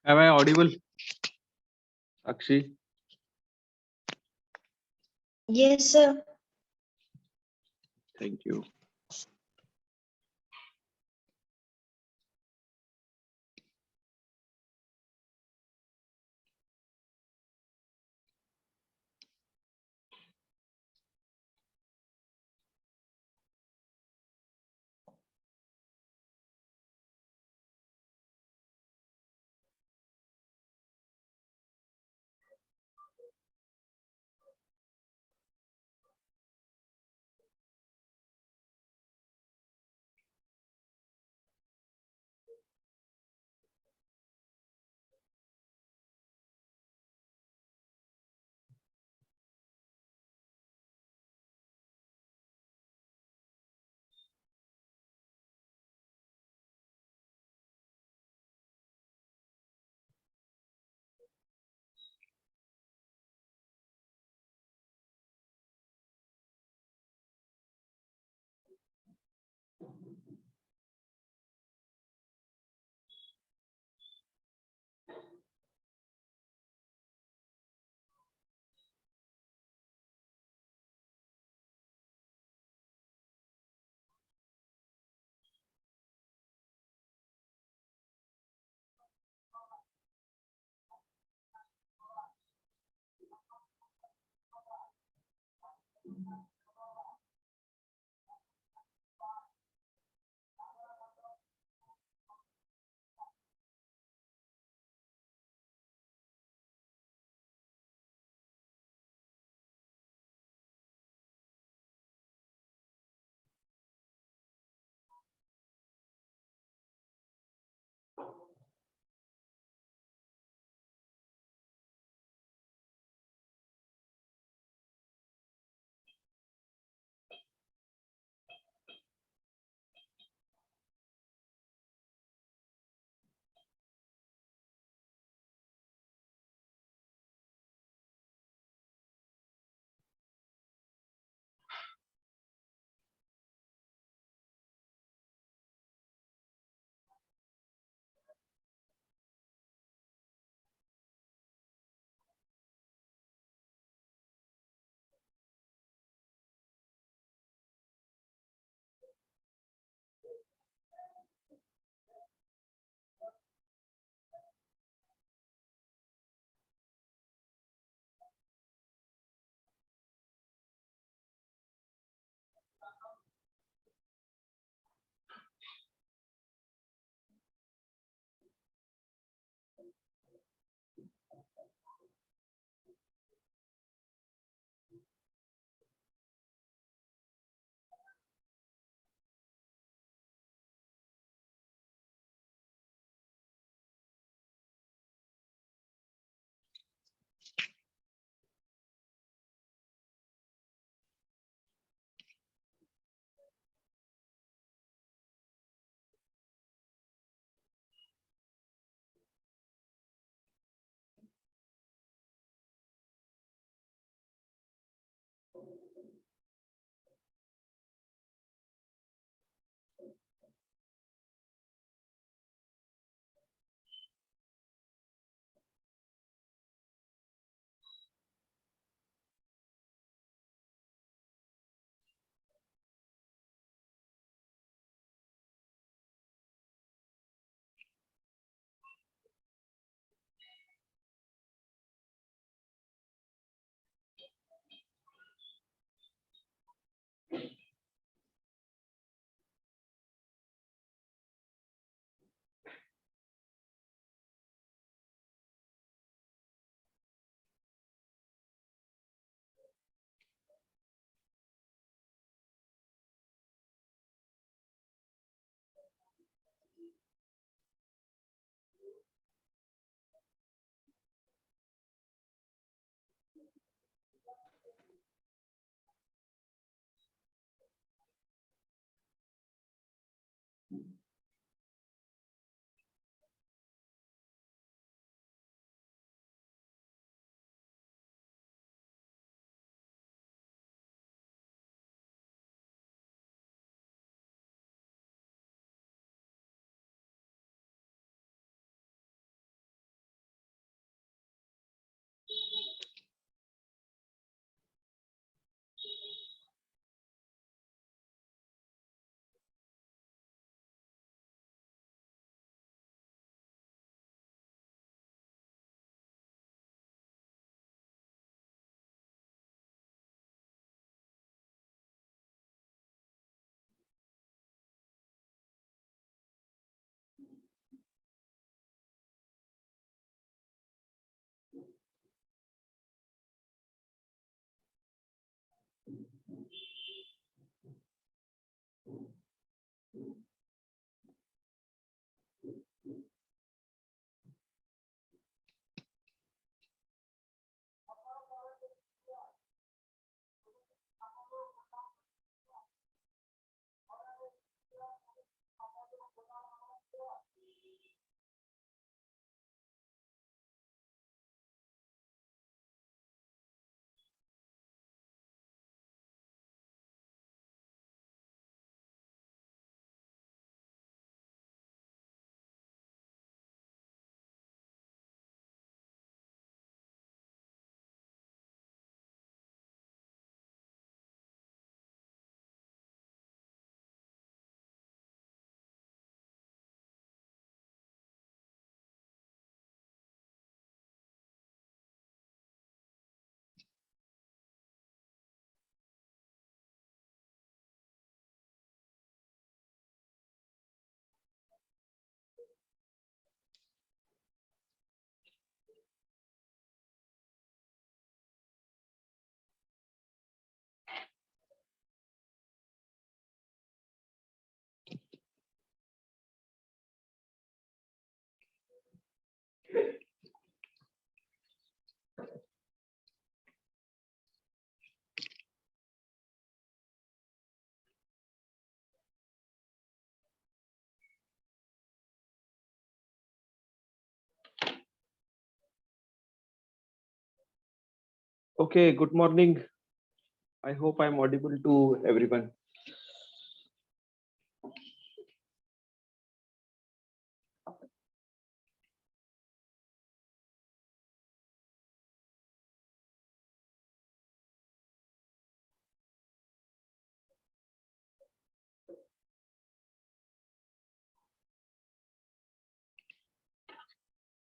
Am I audible, Akshi? Yes, sir. Thank you. Okay, good morning. I hope I'm audible to everyone.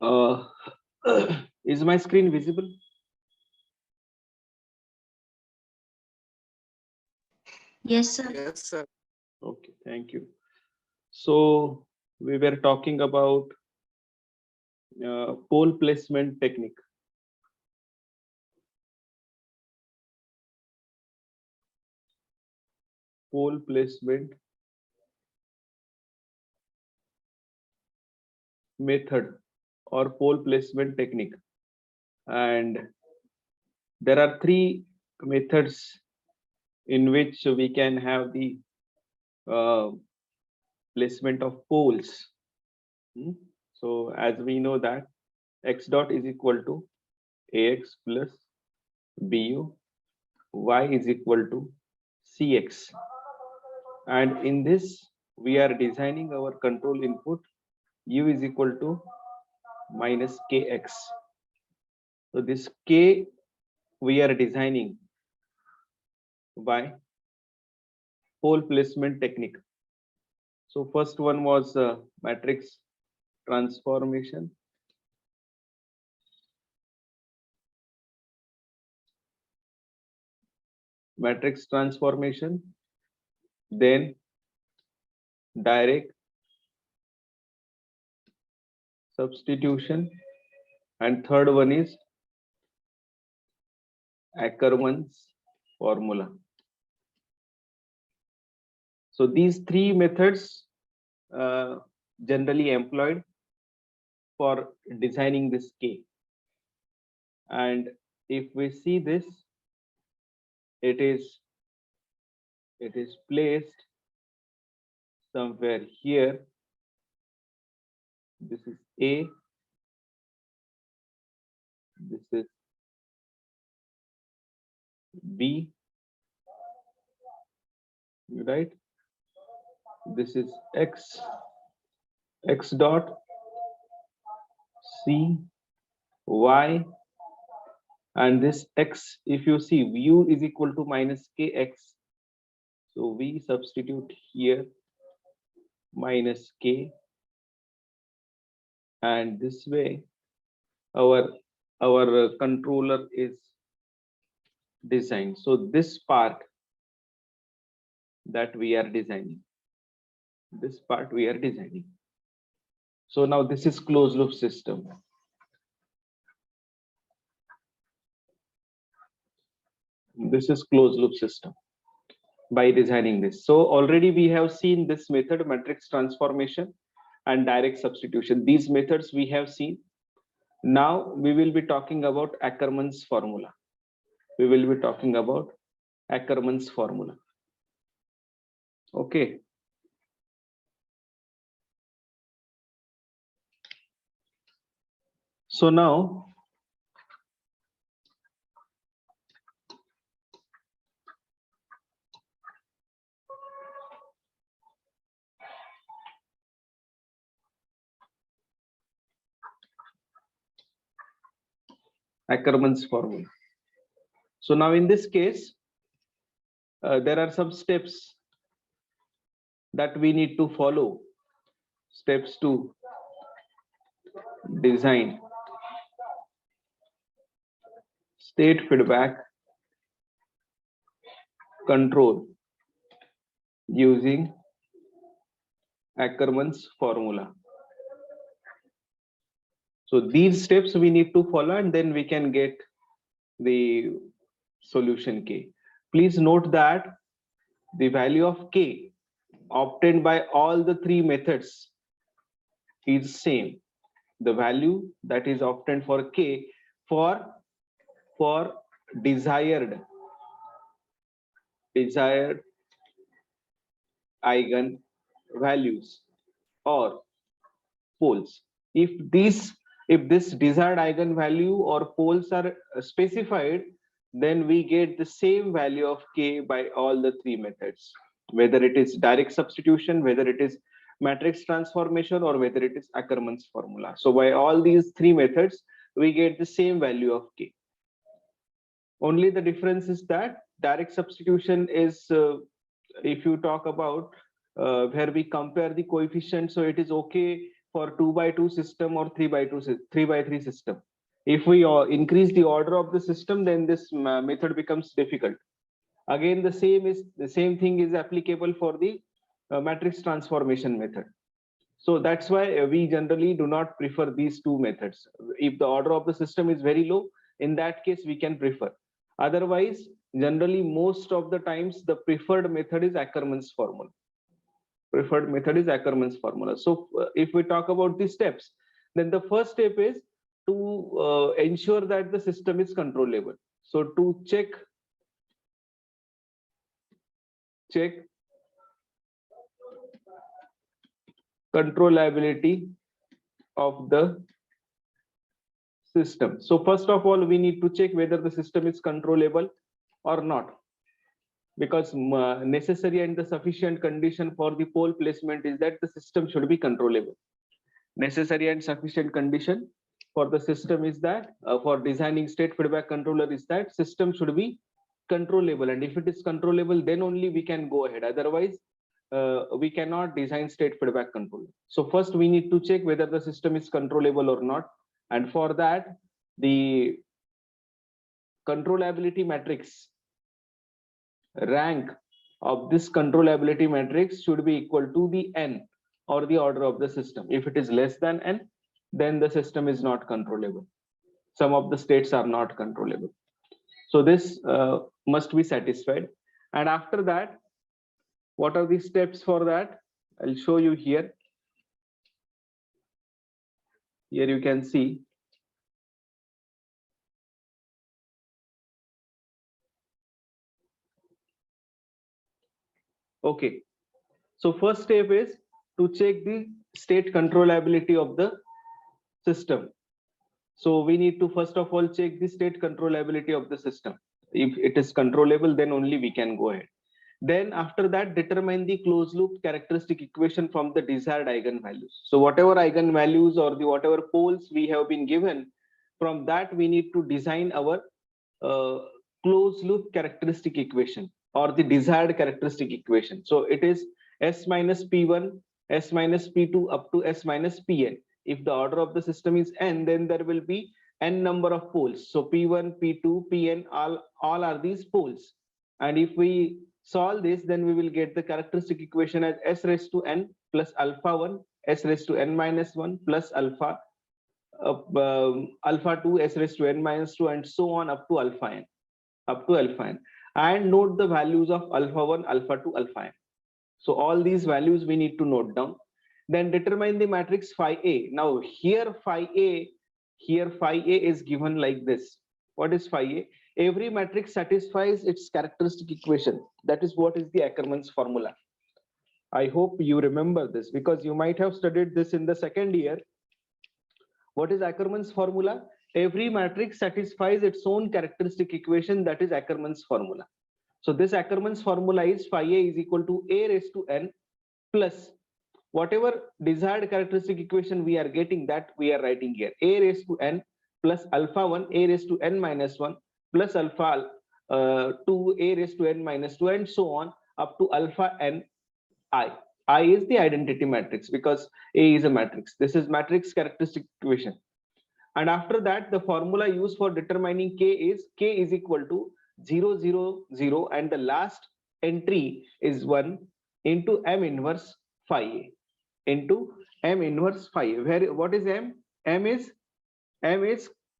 Uh, is my screen visible? Yes, sir. Yes, sir. Okay, thank you. So we were talking about pole placement technique. Pole placement method or pole placement technique. And there are three methods in which we can have the placement of poles. So as we know that x dot is equal to ax plus bu, y is equal to cx. And in this, we are designing our control input u is equal to minus kx. So this k we are designing by pole placement technique. So first one was matrix transformation. Matrix transformation, then direct substitution, and third one is Ackermann's formula. So these three methods generally employed for designing this K. And if we see this, it is placed somewhere here. This is A, this is B, right? This is x dot, C, Y, and this x, if you see, u is equal to minus kx. So we substitute here minus k, and this way our controller is designed. So this part that we are designing, this part we are designing. So now this is closed loop system. This is closed loop system by designing this. So already we have seen this method, matrix transformation and direct substitution. These methods we have seen. Now we will be talking about Ackermann's formula. We will be talking about Ackermann's formula. Okay. So now Ackermann's formula. So now in this case, there are some steps that we need to follow. Steps to design state feedback control using Ackermann's formula. So these steps we need to follow, and then we can get the solution K. Please note that the value of K obtained by all the three methods is same. the value that is obtained for k for desired eigen values or poles. If this desired eigenvalue or poles are specified, then we get the same value of k by all the three methods, whether it is direct substitution, whether it is matrix transformation, or whether it is Ackermann's formula. So by all these three methods, we get the same value of k. Only the difference is that direct substitution is, if you talk about where we compare the coefficients, so it is okay for 2 by 2 system or 3 by 3 system. If we increase the order of the system, then this method becomes difficult. Again, the same thing is applicable for the matrix transformation method. So that's why we generally do not prefer these two methods. If the order of the system is very low, in that case we can prefer. Otherwise, generally most of the times the preferred method is Ackermann's formula. So if we talk about the steps, then the first step is to ensure that the system is controllable. So to check controllability of the system. So first of all, we need to check whether the system is controllable or not, because necessary and the sufficient condition for the pole placement is that the system should be controllable. Necessary and sufficient condition for the system is that for designing state feedback controller is that system should be controllable, and if it is controllable, then only we can go ahead. Otherwise, we cannot design state feedback controller. So first we need to check whether the system is controllable or not, and for that the controllability matrix rank of this controllability matrix should be equal to the n or the order of the system. If it is less than n, then the system is not controllable. Some of the states are not controllable. So this must be satisfied. And after that, what are the steps for that? I'll show you here. Here you can see. Okay. So first step is to check the state controllability of the system. So we need to first of all check the state controllability of the system. If it is controllable, then only we can go ahead. Then after that, determine the closed loop characteristic equation from the desired eigenvalues. So whatever eigenvalues or the whatever poles we have been given, from that we need to design our closed loop characteristic equation or the desired characteristic equation. So it is s minus p1, s minus p2 up to s minus pn. If the order of the system is n, then there will be n number of poles. So p1, p2, pn, all are these poles. And if we solve this, then we will get the characteristic equation as s raised to n plus alpha 1, s raised to n minus 1 plus alpha alpha 2, s raised to n minus 2, and so on up to alpha n. And note the values of alpha 1, alpha 2, alpha n. So all these values we need to note down. Then determine the matrix phi A. Now here phi A is given like this. What is phi A? Every matrix satisfies its characteristic equation. That is what is the Ackermann's formula. I hope you remember this because you might have studied this in the second year. What is Ackermann's formula? Every matrix satisfies its own characteristic equation. That is Ackermann's formula. So this Ackermann's formula is phi A is equal to A raised to n plus whatever desired characteristic equation we are getting, that we are writing here. A raised to n plus alpha 1 A raised to n minus 1 plus alpha 2 A raised to n minus 2, and so on up to alpha n I. I is the identity matrix because A is a matrix. This is matrix characteristic equation. And after that, the formula used for determining k is equal to 0, 0, 0, and the last entry is 1 into m inverse phi A into m inverse phi A. Where what is m? M is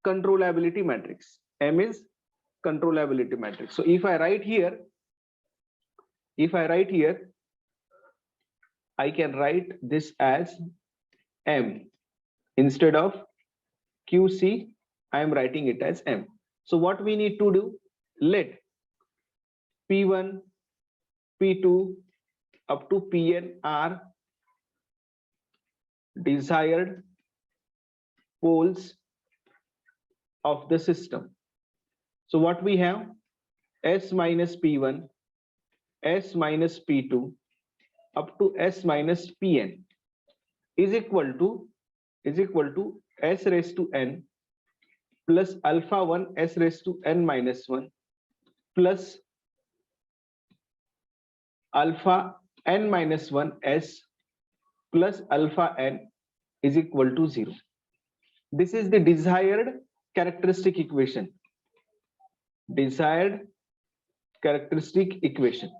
controllability matrix. M is controllability matrix. So if I write here, I can write this as m Instead of QC, I am writing it as M. So what we need to do, let P1, P2 up to Pn are desired poles of the system. So what we have, S minus P1, S minus P2 up to S minus Pn is equal to S raised to n plus alpha 1 S raised to n minus 1 plus alpha n minus 1 S plus alpha n is equal to 0. This is the desired characteristic equation. Desired characteristic equation.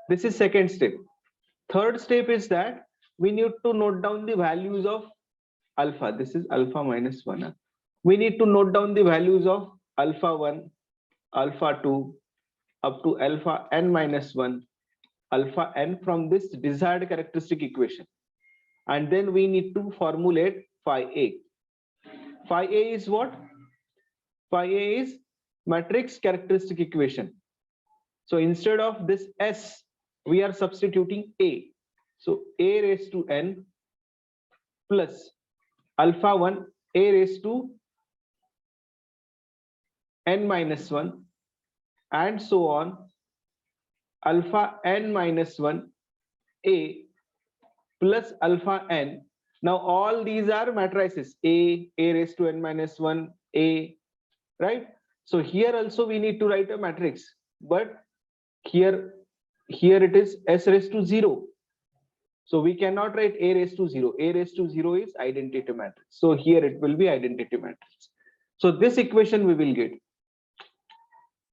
This is second step. Third step is that we need to note down the values of alpha. This is alpha minus 1. We need to note down the values of alpha 1, alpha 2 up to alpha n minus 1, alpha n from this desired characteristic equation. And then we need to formulate phi A. Phi A is what? Phi A is matrix characteristic equation. So instead of this S, we are substituting A. So A raised to n plus alpha 1 A raised to n minus 1 and so on, alpha n minus 1 A plus alpha n. Now all these are matrices, A raised to n minus 1, A, right? So here also we need to write a matrix, but here it is S raised to 0. So we cannot write A raised to 0. A raised to 0 is identity matrix. So here it will be identity matrix. So this equation we will get.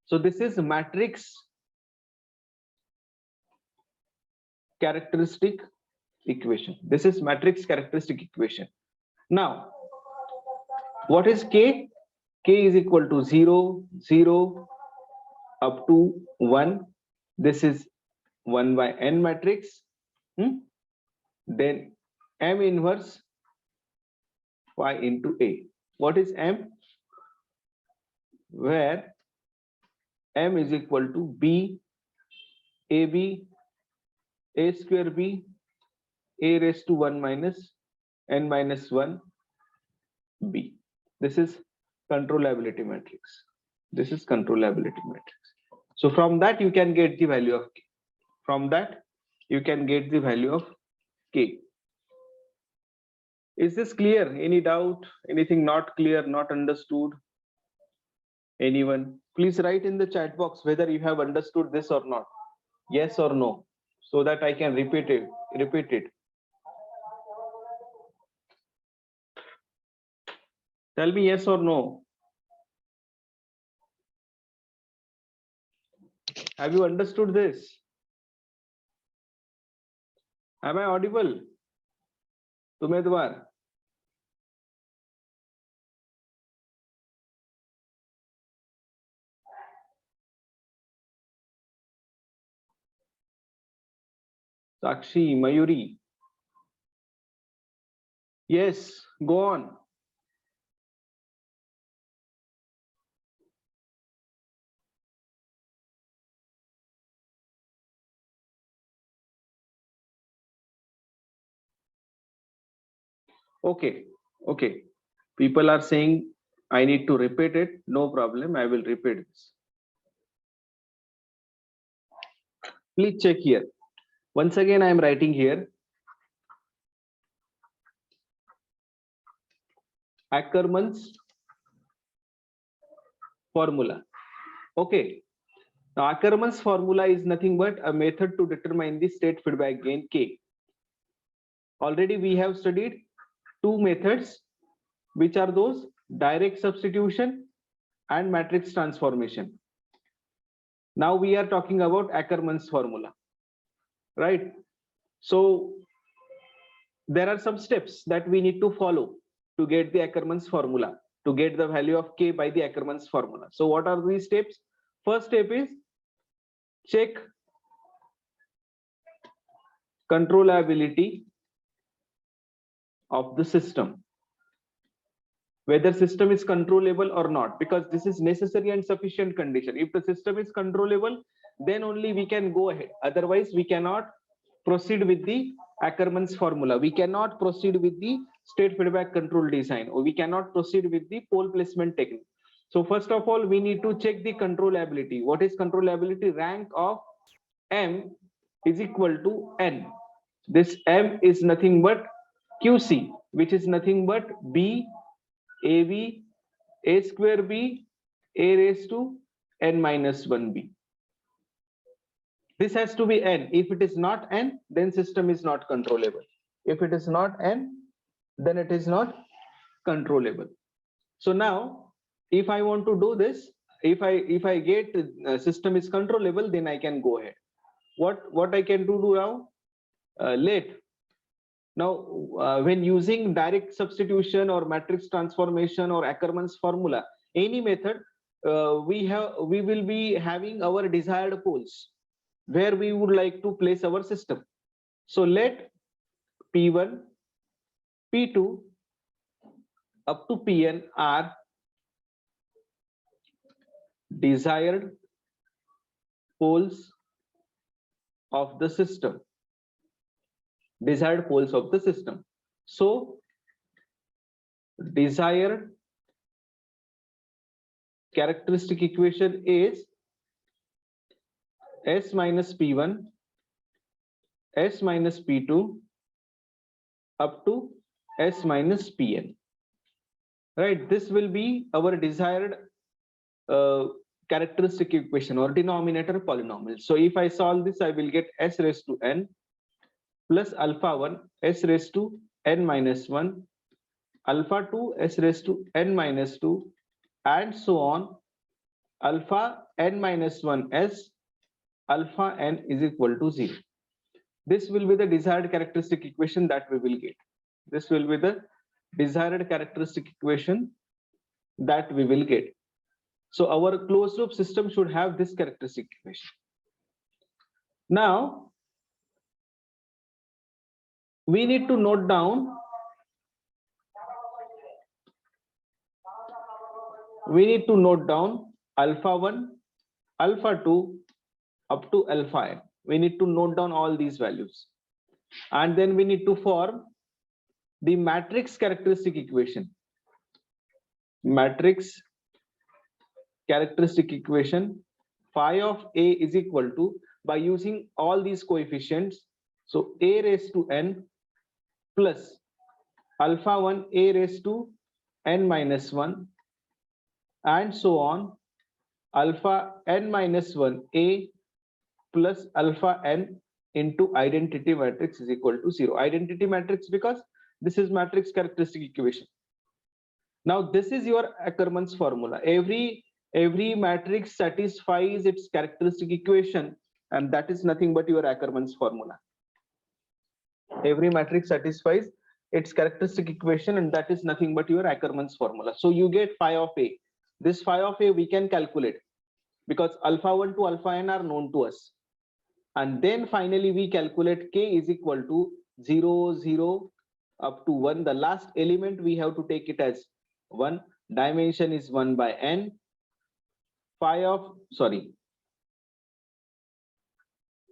So this is matrix characteristic equation. This is matrix characteristic equation. Now, what is K? K is equal to 0, 0 up to 1. This is 1 by n matrix. Then M inverse phi into A. What is M? Where M is equal to B, AB, A square B, A raised to 1 minus n minus 1 B. This is controllability matrix. This is controllability matrix. So from that you can get the value of K. From that you can get the value of K. Is this clear? Any doubt? Anything not clear, not understood? Anyone? Please write in the chat box whether you have understood this or not. Yes or no, so that I can repeat it. Tell me yes or no. Have you understood this? Am I audible? Tumedwar. Sakshi, Mayuri. Yes, go on. Okay. People are saying I need to repeat it. No problem. I will repeat this. Please check here. Once again, I am writing here. Ackermann's formula. Okay. Now, Ackermann's formula is nothing but a method to determine the state feedback gain K. Already we have studied two methods, which are those direct substitution and matrix transformation. Now we are talking about Ackermann's formula, right? So there are some steps that we need to follow to get the Ackermann's formula, to get the value of K by the Ackermann's formula. So what are these steps? First step is check controllability of the system. whether system is controllable or not, because this is necessary and sufficient condition. If the system is controllable, then only we can go ahead. Otherwise, we cannot proceed with the Ackermann's formula. We cannot proceed with the state feedback control design, or we cannot proceed with the pole placement technique. So first of all, we need to check the controllability. What is controllability? Rank of M is equal to N. This M is nothing but QC, which is nothing but B, AB, A square B, A raised to N minus 1B. This has to be N. If it is not N, then system is not controllable. If it is not N, then it is not controllable. So now, if I want to do this, if I get system is controllable, then I can go ahead. What I can do now? When using direct substitution or matrix transformation or Ackermann's formula, any method, we will be having our desired poles where we would like to place our system. So let P1, P2 up to Pn are desired poles of the system. Desired poles of the system. So desired characteristic equation is S minus P1, S minus P2 up to S minus Pn. Right, this will be our desired characteristic equation or denominator polynomial. So if I solve this, I will get S raised to N plus alpha 1 S raised to N minus 1, alpha 2 S raised to N minus 2, and so on, alpha N minus 1 S, alpha N is equal to 0. This will be the desired characteristic equation that we will get. This will be the desired characteristic equation that we will get. So our closed loop system should have this characteristic equation. Now, we need to note down alpha 1, alpha 2 up to alpha n. We need to note down all these values, and then we need to form the matrix characteristic equation. Matrix characteristic equation, phi of A is equal to, by using all these coefficients, so A raised to N plus alpha 1 A raised to N minus 1, and so on, alpha N minus 1 A plus alpha N into identity matrix is equal to 0. Identity matrix because this is matrix characteristic equation. Now this is your Ackermann's formula. Every matrix satisfies its characteristic equation, and that is nothing but your Ackermann's formula. Every matrix satisfies its characteristic equation, and that is nothing but your Ackermann's formula. So you get phi of A. This phi of A we can calculate because alpha 1 to alpha n are known to us. And then finally we calculate K is equal to 0, 0 up to 1. The last element we have to take it as 1. Dimension is 1 by n.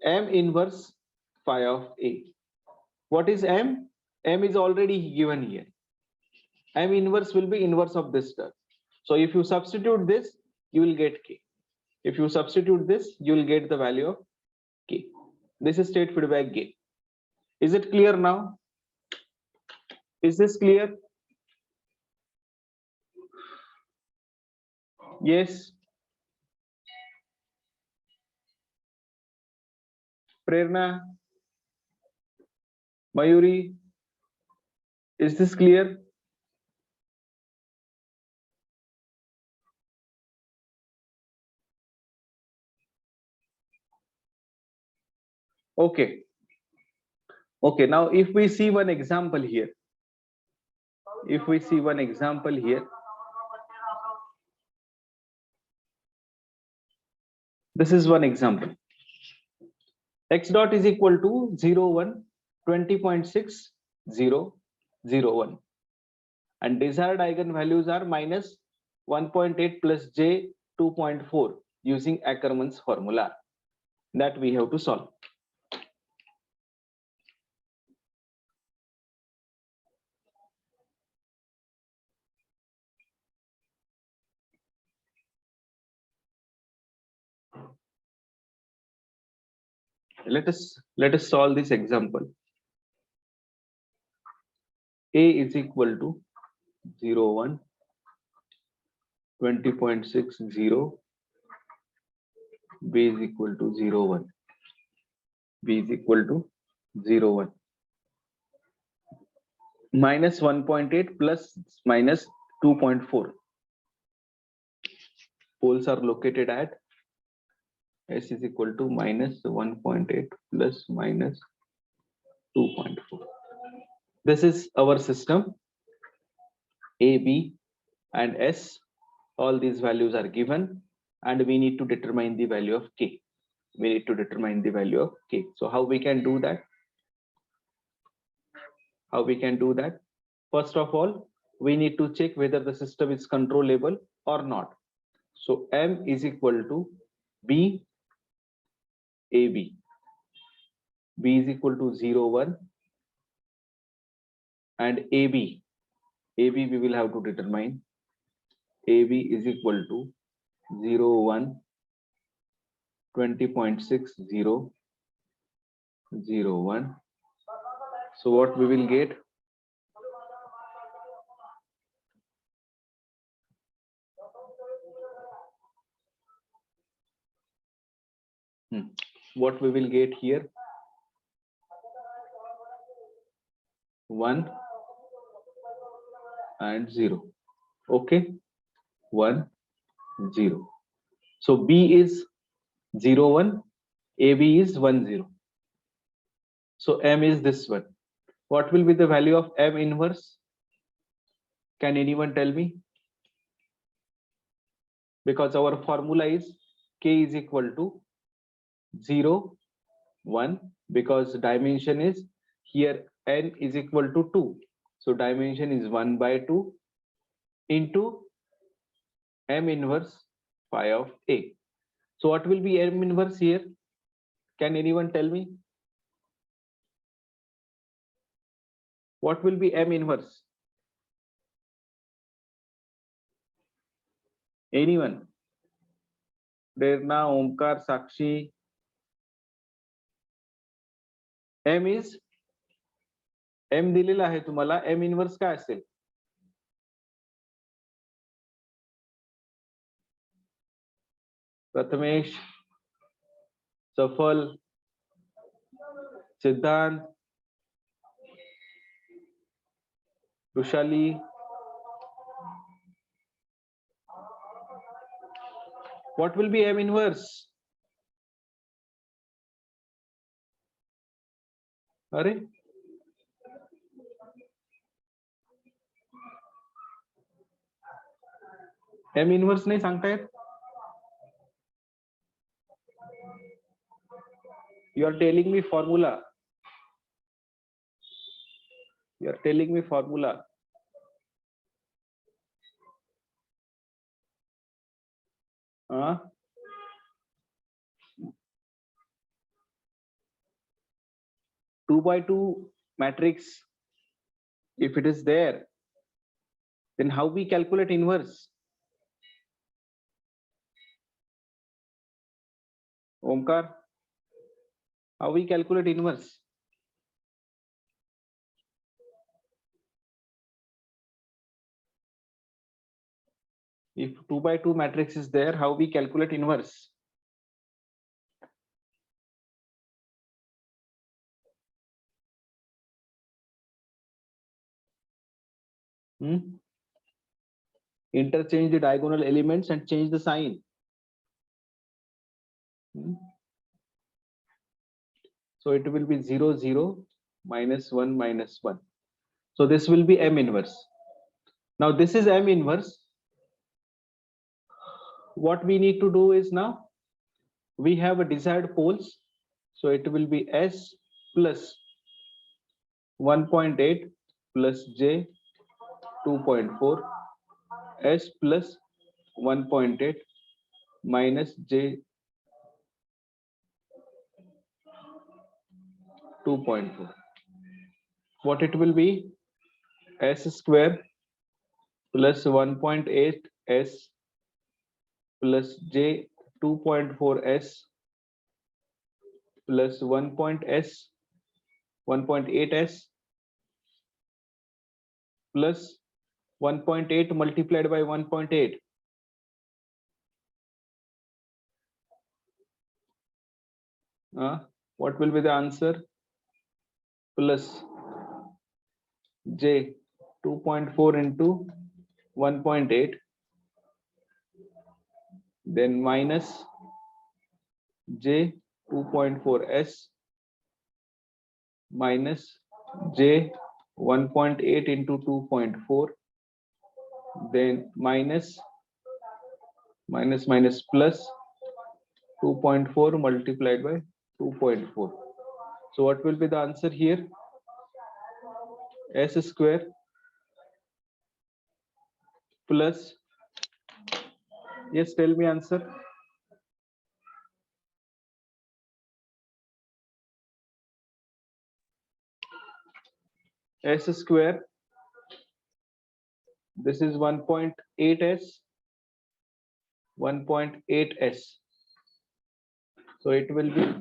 M inverse phi of A. What is M? M is already given here. M inverse will be inverse of this term. So if you substitute this, you will get K. If you substitute this, you will get the value of K. This is state feedback gain. Is it clear now? Is this clear? Yes. Prerna, Mayuri, is this clear? Okay. Okay, now if we see one example here, this is one example. X dot is equal to 0, 1, 20.6, 0, 0, 1. and desired eigenvalues are minus 1.8 plus j 2.4 using Ackermann's formula that we have to solve. Let us solve this example. A is equal to 0, 1, 20.60, B is equal to 0, 1, B is equal to 0, 1. Minus 1.8 plus minus 2.4. Poles are located at S is equal to minus 1.8 plus minus 2.4. This is our system. A, B, and S. All these values are given, and we need to determine the value of K. We need to determine the value of K. So how we can do that? How we can do that? First of all, we need to check whether the system is controllable or not. So M is equal to B, AB. B is equal to 0, 1, and AB. AB we will have to determine. AB is equal to 0, 1, 20.60, 0, 1. So what we will get? What we will get here? 1 and 0. Okay, 1, 0. So B is 0, 1, AB is 1, 0. So M is this one. What will be the value of M inverse? Can anyone tell me? Because our formula is K is equal to 0, 1, because dimension is here N is equal to 2. So dimension is 1 by 2 into M inverse phi of A. So what will be M inverse here? Can anyone tell me? What will be M inverse? Anyone? Derna, Omkar, Sakshi. M is M दिलेला आहे तुम्हाला. M inverse काय असेल? प्रथमेश, सफल, सिद्धांत, Rushali. What will be M inverse? अरे M inverse नाही सांगतायत. You are telling me formula. You are telling me formula. Huh? Two by two matrix. If it is there, then how we calculate inverse? Omkar, how we calculate inverse? If 2 by 2 matrix is there, how we calculate inverse? Interchange the diagonal elements and change the sign. So it will be 0, 0, minus 1, minus 1. So this will be M inverse. Now this is M inverse. What we need to do is now we have a desired poles. So it will be S plus 1.8 plus J 2.4 s plus 1.8 minus j 2.4. What it will be? S square plus 1.8 s plus j 2.4 s plus 1.8 s plus 1.8 multiplied by 1.8. What will be the answer? Plus j 2.4 into 1.8, then minus j 2.4 s minus j 1.8 into 2.4, then minus plus 2.4 multiplied by 2.4. So what will be the answer here? S square plus, yes, tell me answer. S square, this is 1.8 s, 1.8 s, so it will be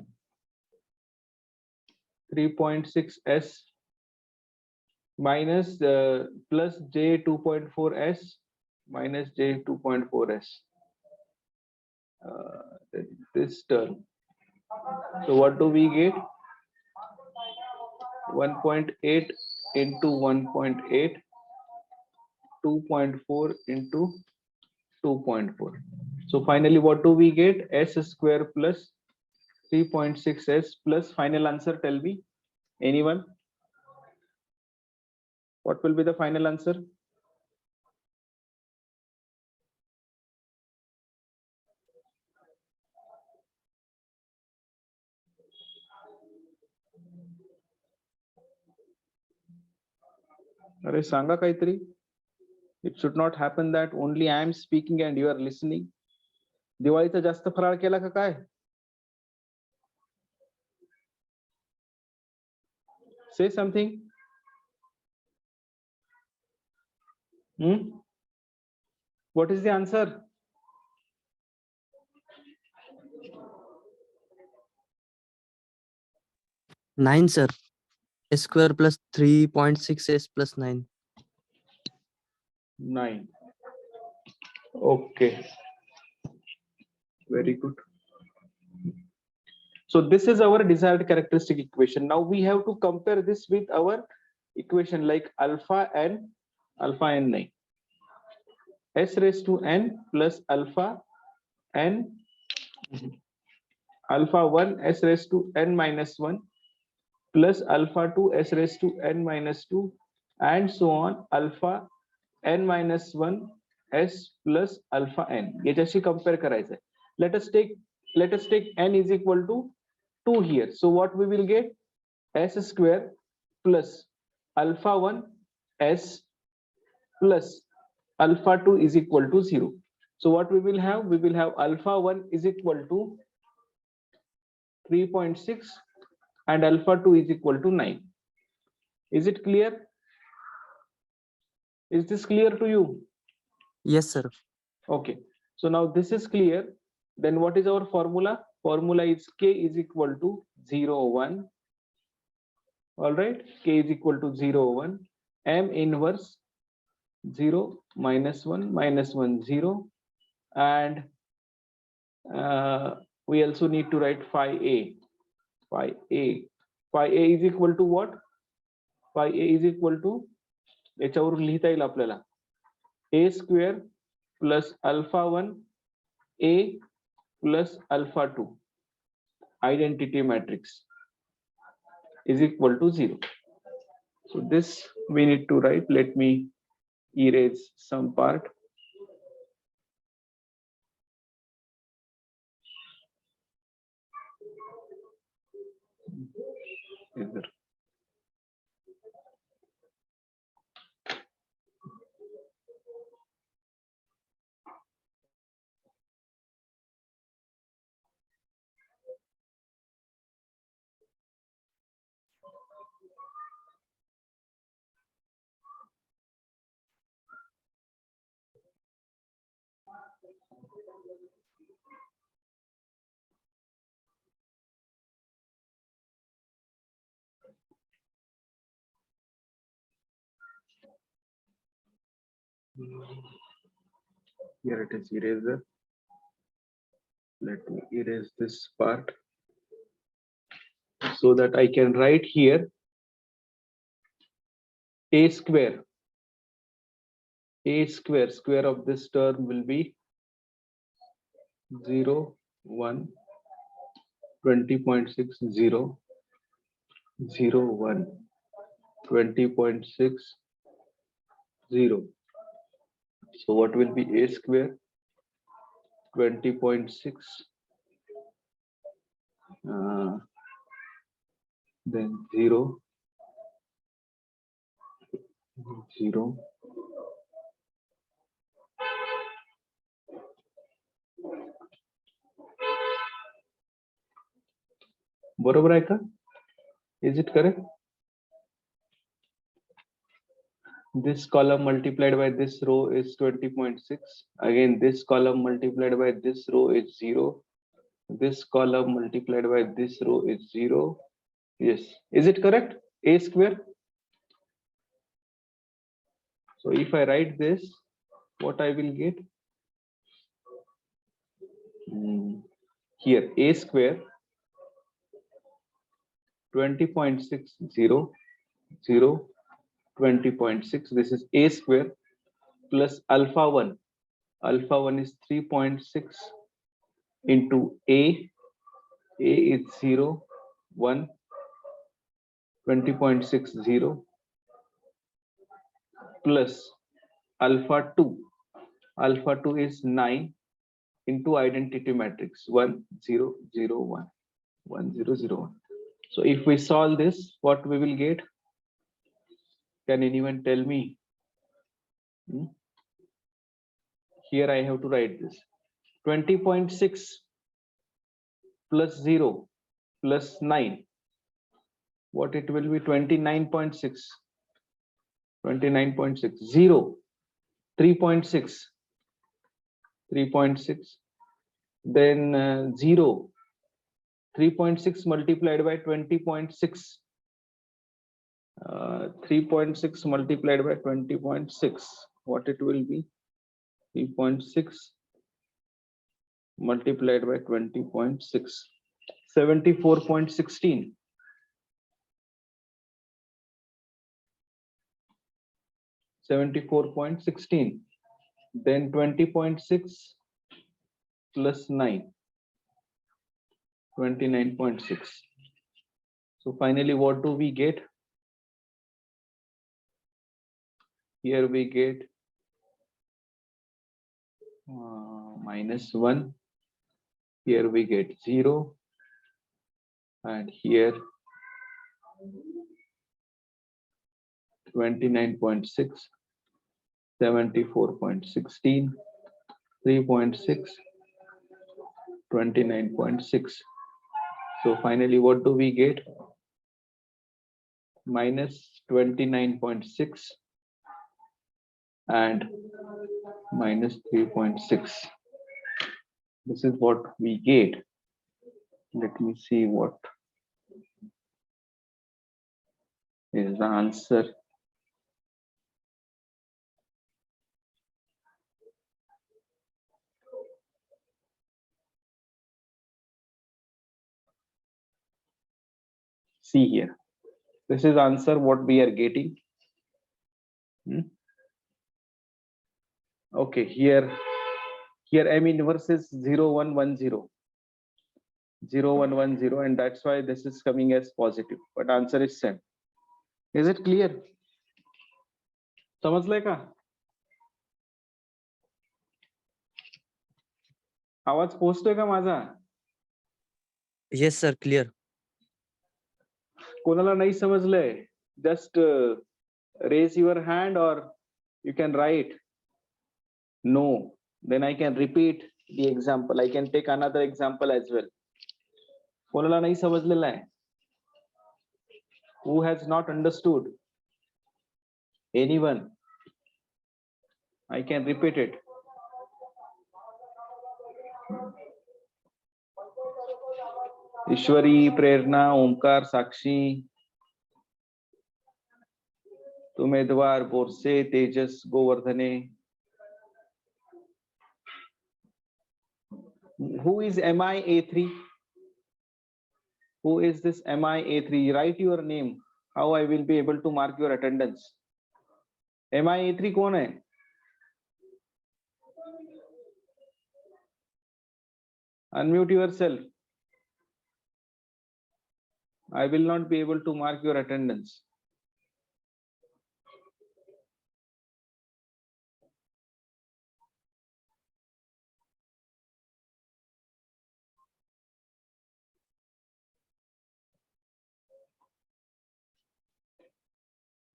3.6 s minus plus j 2.4 s minus j 2.4 s, this term. So what do we get? 1.8 into 1.8, 2.4 into 2.4. So finally what do we get? S square plus 3.6 s plus final answer, tell me, anyone? What will be the final answer? अरे सांगा काहीतरी. It should not happen that only I am speaking and you are listening. दिवाळीचा जास्त फराळ केला का काय? Say something. What is the answer? 9, sir. S square plus 3.6 s plus 9. 9. Okay. Very good. So this is our desired characteristic equation. Now we have to compare this with our equation like alpha n 9. S raised to n plus alpha n alpha 1 s raised to n minus 1 plus alpha 2 s raised to n minus 2 and so on alpha n minus 1 s plus alpha n. याच्याशी compare करायचं आहे. Let us take n is equal to 2 here. So what we will get? S square plus alpha 1 s plus alpha 2 is equal to 0. So what we will have? We will have alpha 1 is equal to 3.6 and alpha 2 is equal to 9. Is it clear? Is this clear to you? Yes, sir. Okay. So now this is clear. Then what is our formula? Formula is k is equal to 0, 1. All right. K is equal to 0, 1. M inverse 0 minus 1 minus 1 0. And we also need to write phi a. Phi a. Phi a is equal to what? Phi a is equal to याच्यावरून लिहिता येईल आपल्याला a square plus alpha 1 a plus alpha 2 identity matrix is equal to 0. So this we need to write. Let me erase some part. Here it is, eraser. Let me erase this part so that I can write here a square. A square, square of this term will be 0, 1, 20.6, 0, 0, 1, 20.6, 0. So what will be a square? 20.6, then 0, 0, बरोबर आहे का? Is it correct? This column multiplied by this row is 20.6. Again, this column multiplied by this row is 0. This column multiplied by this row is 0. Yes. Is it correct? A square. So if I write this, what I will get? Here, a square 20.6, 0, 0, 20.6. This is a square plus alpha 1. Alpha 1 is 3.6 into a. A is 0, 1, 20.6, 0 plus alpha 2. Alpha 2 is 9 into identity matrix 1, 0, 0, 1, 1, 0, 0, 1. So if we solve this, what we will get? Can anyone tell me? Here I have to write this. 20.6 plus 0 plus 9. What it will be? 29.6. 29.6. 0. 3.6. 3.6. Then 0. 3.6 multiplied by 20.6. 3.6 multiplied by 20.6. What it will be? 3.6 multiplied by 20.6. 74.16. 74.16. Then 20.6 plus 9. 29.6. So finally, what do we get? Here we get -1. Here we get 0. And here 29.6, 74.16, 3.6, 29.6. So finally, what do we get? -29.6 and -3.6. This is what we get. Let me see what is the answer. See here. This is answer what we are getting. Okay, here M inverse is 0, 1, 1, 0. 0, 1, 1, 0, and that's why this is coming as positive. But answer is same. Is it clear? समजलंय का? आवाज पोहोचतोय का माझा? Yes, sir. Clear. कोणाला नाही समजलंय? Just raise your hand or you can write. No. Then I can repeat the example. I can take another example as well. कोणाला नाही समजलेलं आहे? Who has not understood? Anyone? I can repeat it. ईश्वरी, प्रेरणा, ओमकार, साक्षी, उमेदवार, बोरसे, तेजस, Govardhane. Who is MIA3? Who is this MIA3? Write your name. How I will be able to mark your attendance? MIA3 कौन है? Unmute yourself. I will not be able to mark your attendance.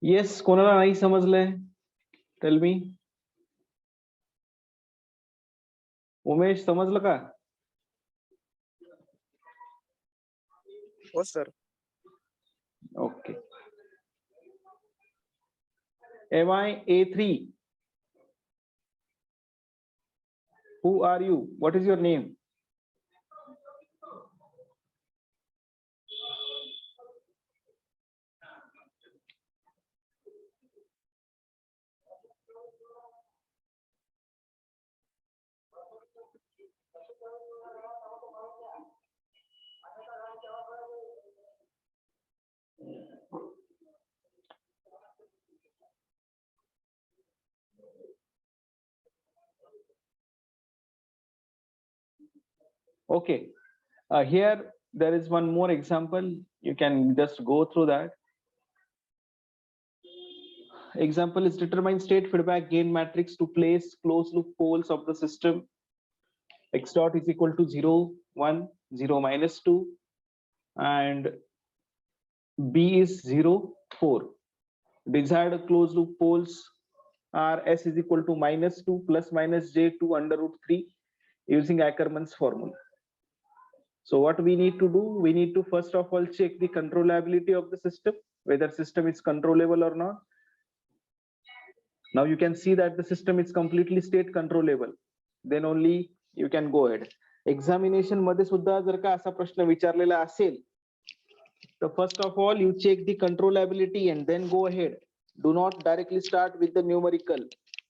Yes, कोणाला नाही समजलंय? Tell me. Umesh समजलं का? हो sir. Okay. MIA3. Who are you? What is your name? Okay, here there is one more example. You can just go through that. Example is determine state feedback gain matrix to place closed loop poles of the system. X dot is equal to 0, 1, 0, minus 2, and B is 0, 4. Desired closed loop poles are S is equal to minus 2 plus minus J2 under root 3 using Ackermann's formula. So what we need to do, we need to first of all check the controllability of the system, whether system is controllable or not. Now you can see that the system is completely state controllable. Then only you can go ahead. Examination मध्ये सुद्धा जर का असा प्रश्न विचारलेला असेल, so first of all you check the controllability and then go ahead. Do not directly start with the numerical.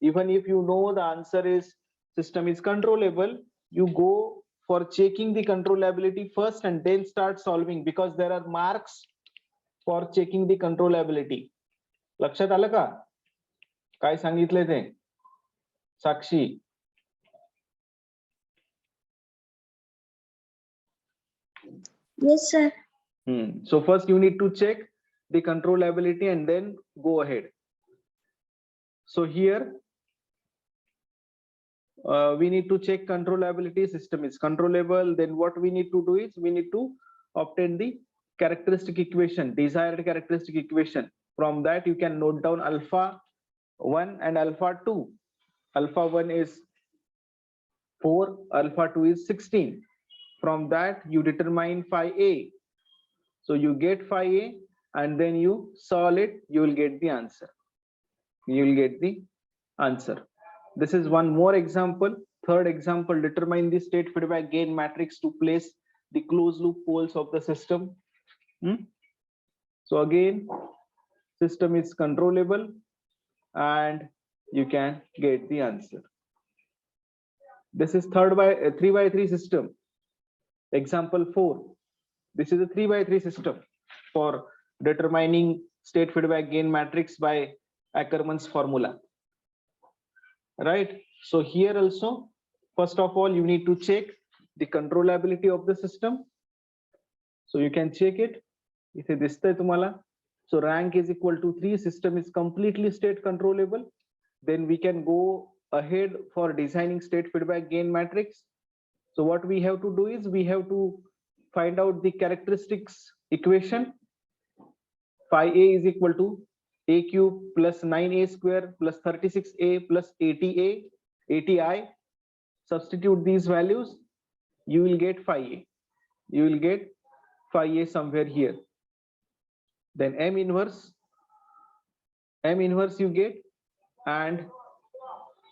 Even if you know the answer is system is controllable, you go for checking the controllability first and then start solving, because there are marks for checking the controllability. लक्षात आलं का? काय सांगितले ते? साक्षी. Yes, sir. So first you need to check the controllability and then go ahead. So here we need to check controllability. System is controllable. Then what we need to do is we need to obtain the characteristic equation, desired characteristic equation. From that you can note down alpha 1 and alpha 2. Alpha 1 is 4, alpha 2 is 16. From that you determine phi a. So you get phi a and then you solve it, you will get the answer. You will get the answer. This is one more example. Third example, determine the state feedback gain matrix to place the closed loop poles of the system. So again, system is controllable and you can get the answer. This is 3x3 system. Example 4. This is a 3x3 system for determining state feedback gain matrix by Ackermann's formula. Right? So here also, first of all, you need to check the controllability of the system. So you can check it. If this tumhala, so rank is equal to 3, system is completely state controllable. Then we can go ahead for designing state feedback gain matrix. So what we have to do is we have to find out the characteristics equation. Phi a is equal to a cube plus 9a square plus 36a plus 80i. Substitute these values, you will get phi a. You will get phi a somewhere here. Then m inverse you get, and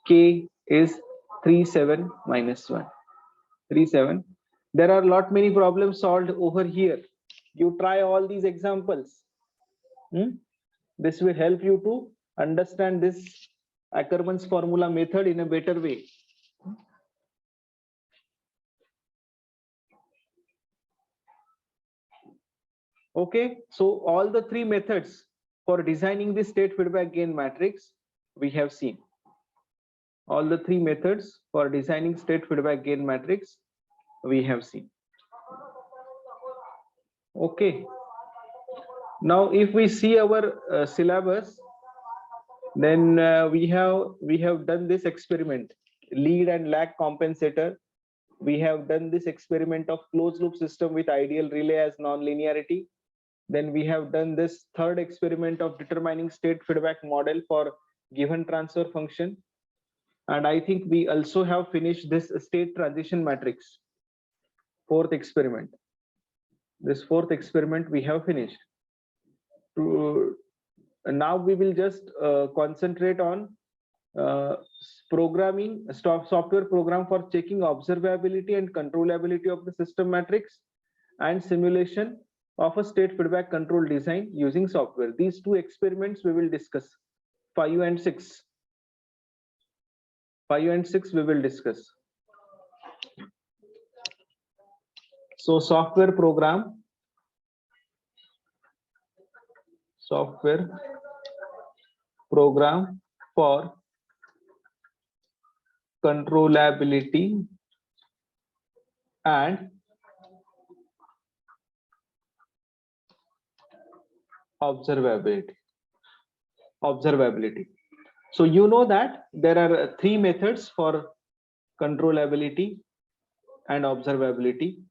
k is 3, 7, minus 1. 37. There are lot many problems solved over here. You try all these examples. This will help you to understand this Ackermann's formula method in a better way. Okay, so all the three methods for designing the state feedback gain matrix we have seen. All the three methods for designing state feedback gain matrix we have seen. Okay, now if we see our syllabus, then we have done this experiment, lead and lag compensator. We have done this experiment of closed loop system with ideal relay as non-linearity. Then we have done this third experiment of determining state feedback model for given transfer function. And I think we also have finished this state transition matrix, fourth experiment. This fourth experiment we have finished. Now we will just concentrate on programming software program for checking observability and controllability of the system matrix and simulation of a state feedback control design using software. These two experiments we will discuss. 5 and 6. 5 and 6 we will discuss. So software program for controllability and observability. So you know that there are three methods for controllability and observability.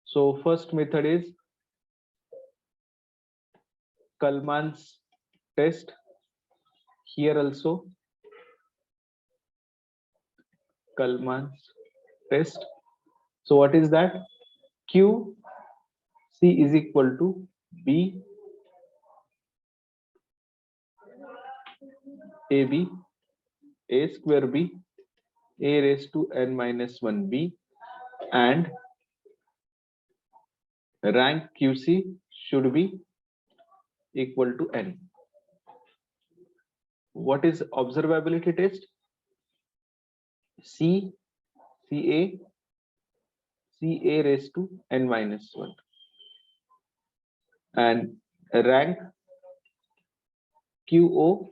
So first method is Kalman's test. Here also Kalman's test. So what is that? Q C is equal to B AB A square B A raised to n minus 1 B, and rank QC should be equal to n. What is observability test? CA raised to n minus 1, and rank QO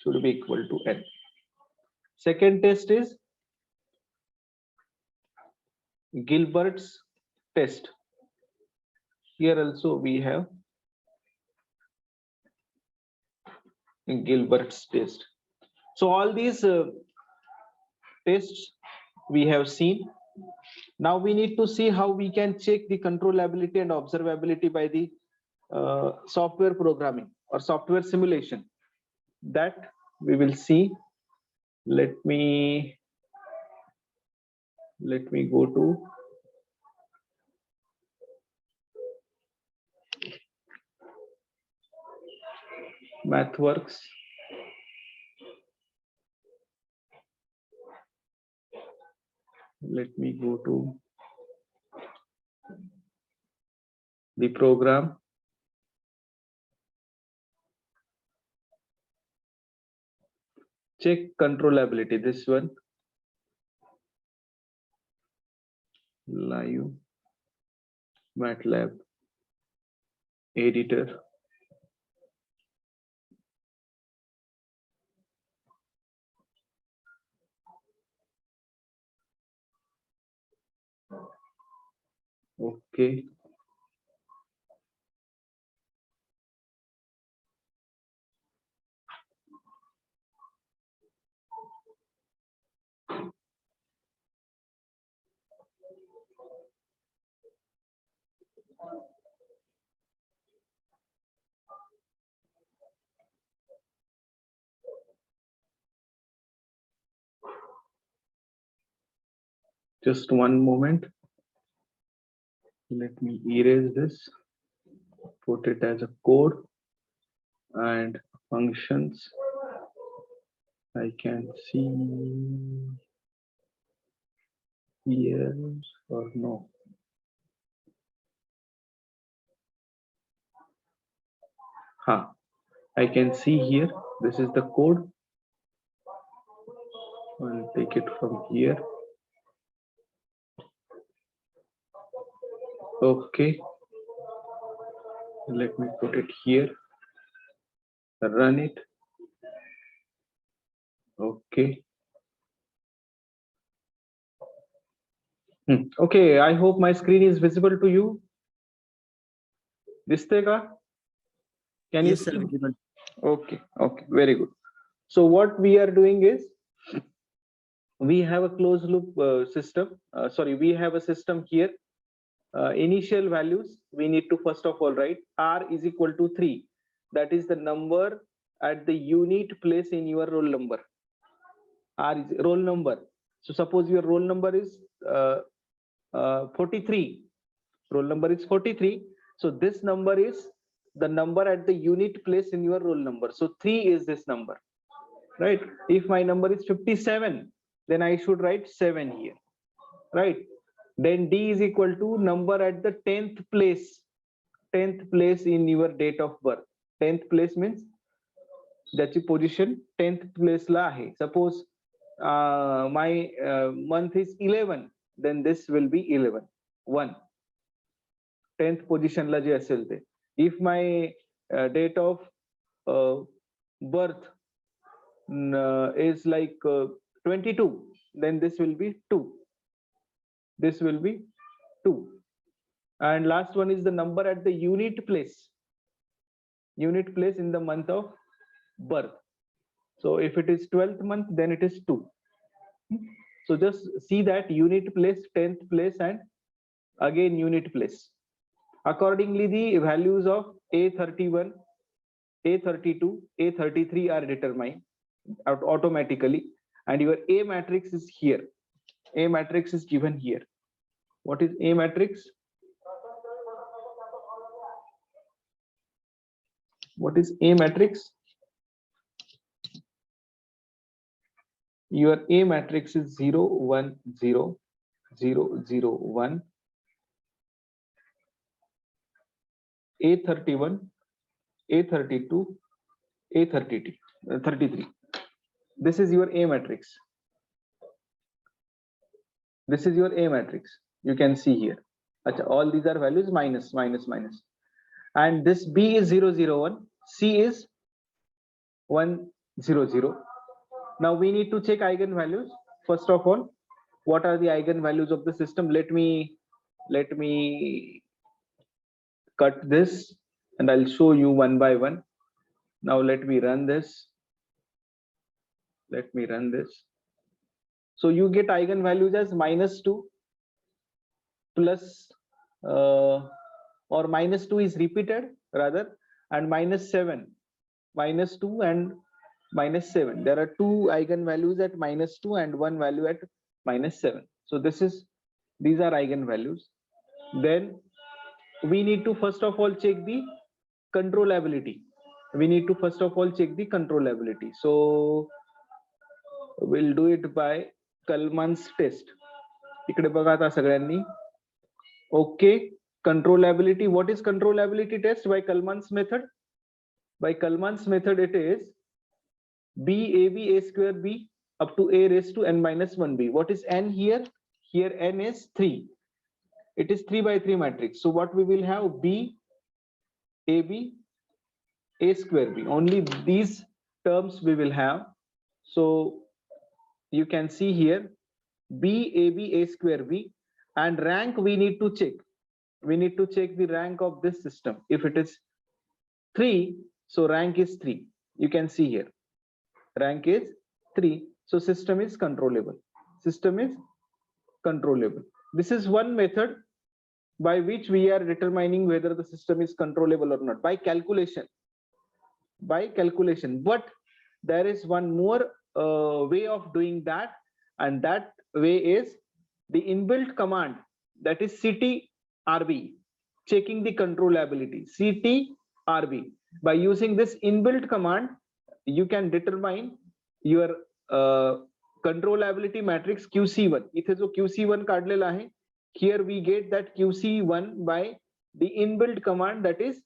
should be equal to n. Second test is Gilbert's test. Here also we have Gilbert's test. So all these tests we have seen. Now we need to see how we can check the controllability and observability by the software programming or software simulation. That we will see. Let me go to MathWorks. Let me go to the program. Check controllability. This one. Live MATLAB editor. Okay. Just one moment. Let me erase this put it as a code, and functions I can see here or no. I can see here, this is the code. I'll take it from here. Okay, let me put it here, run it. Okay. Okay, I hope my screen is visible to you. Distega? Can Yes, you sir. see? Visible. Okay, very good. So what we are doing is, we have a closed loop system. We have a system here. Initial values, we need to first of all write R is equal to 3. That is the number at the unit place in your roll number. R is roll number. So suppose your roll number is 43. Roll number is 43. So this number is the number at the unit place in your roll number. So 3 is this number, right? If my number is 57, then I should write 7 here, right? Then D is equal to number at the 10th place in your date of birth. 10th place means ज्याची position 10th place ला आहे. Suppose my month is 11, then this will be 11, 1. 10th position ला जे असेल ते. If my date of birth is like 22, then this will be 2. This will be 2. And last one is the number at the unit place in the month of birth. So if it is 12th month, then it is 2. So just see that unit place, 10th place, and again unit place. Accordingly, the values of A31, A32, A33 are determined automatically, and your A matrix is here. A matrix is given here. What is A matrix? What is A matrix? Your A matrix is 0, 1, 0, 0, 0, 1, A31, A32, A33. This is your A matrix. This is your A matrix. You can see here. All these are values minus, minus, minus. And this B is 0, 0, 1. C is 1, 0, 0. Now we need to check eigenvalues. First of all, what are the eigenvalues of the system? Let me cut this and I'll show you one by one. Now let me run this. So you get eigenvalues as -2 plus or -2 is repeated rather, and -7, -2 and -7. There are 2 eigenvalues at -2 and 1 value at -7. So these are eigenvalues. Then we need to first of all check the controllability. So we'll do it by Kalman's test. इकडे बघा आता सगळ्यांनी. Okay, controllability. What is controllability test by Kalman's method? By Kalman's method, it is b ab a square b up to a raised to n minus 1b. What is n here? Here n is 3. It is 3 by 3 matrix. So what we will have? b ab a square b. Only these terms we will have. So you can see here b ab a square b, and rank we need to check. We need to check the rank of this system. If it is 3, so rank is 3. You can see here rank is 3. So system is controllable. This is one method by which we are determining whether the system is controllable or not, by calculation. But there is one more way of doing that, and that way is the inbuilt command, that is ctrb. checking the controllability, CTRB. By using this inbuilt command, you can determine your controllability matrix QC1. इथे जो QC1 काढलेला आहे, here we get that QC1 by the inbuilt command, that is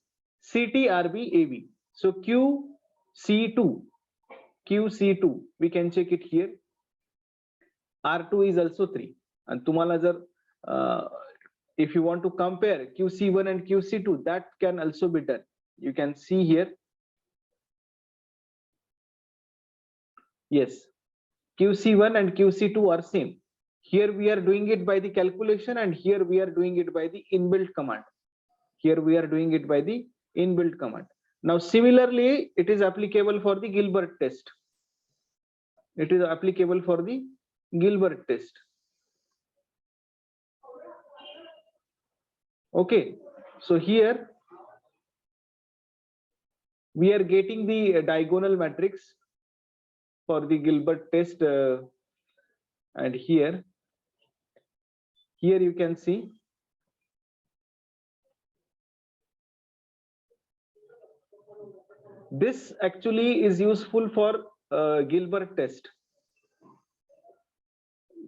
CTRB-AB. So QC2, we can check it here. R2 is also 3. And तुम्हाला जर if you want to compare QC1 and QC2, that can also be done. You can see here. Yes, QC1 and QC2 are same. Here we are doing it by the calculation, and here we are doing it by the inbuilt command. Here we are doing it by the inbuilt command. Now similarly, it is applicable for the Gilbert test. It is applicable for the Gilbert test. Okay, so here we are getting the diagonal matrix for the Gilbert test, and here you can see this actually is useful for Gilbert test,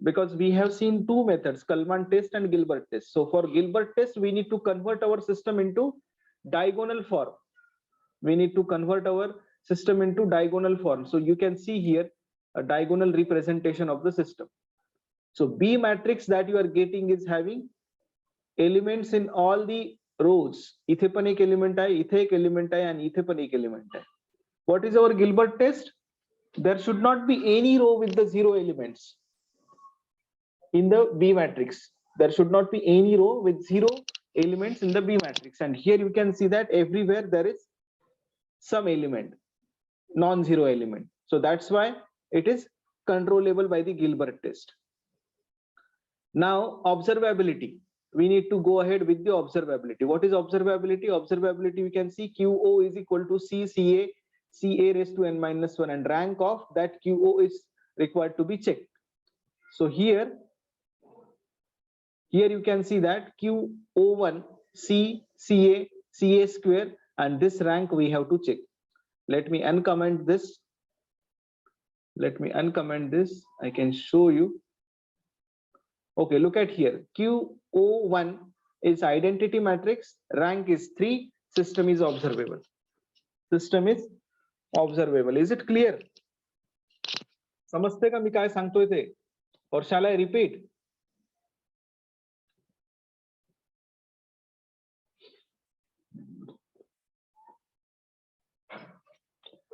because we have seen two methods, Kalman test and Gilbert test. So for Gilbert test, we need to convert our system into diagonal form. We need to convert our system into diagonal form. So you can see here a diagonal representation of the system. So B matrix that you are getting is having elements in all the rows. इथे पण एक element आहे, इथे एक element आहे, and इथे पण एक element आहे. What is our Gilbert test? There should not be any row with the 0 elements in the B matrix. There should not be any row with 0 elements in the B matrix. And here you can see that everywhere there is some element, non-zero element. So that's why it is controllable by the Gilbert test. Now observability. We need to go ahead with the observability. What is observability? Observability, we can see QO is equal to CA raised to n-1, and rank of that QO is required to be checked. So here you can see that QO1 CA square, and this rank we have to check. Let me uncomment this. I can show you. Okay, look at here. QO1 is identity matrix, rank is 3, system is observable. Is it clear? समजते का मी काय सांगतोय ते? Or shall I repeat?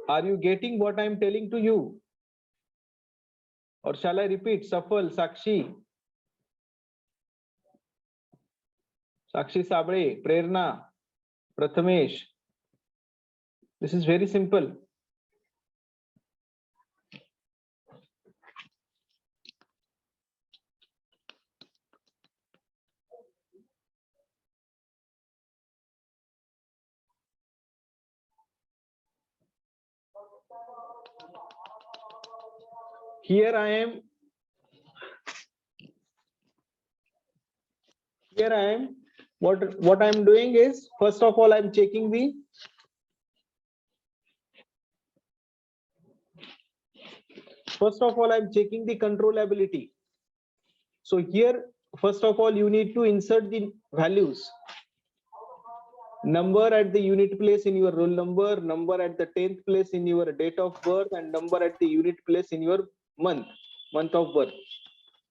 Are you getting what I am telling to you? Or shall I repeat? Safal, Sakshi Sabre, Prerna, Prathamesh. This is very simple. Here I am. What I am doing is, first of all, I am checking the controllability. So here, first of all, you need to insert the values. Number at the unit place in your roll number, number at the 10th place in your date of birth, and number at the unit place in your month of birth.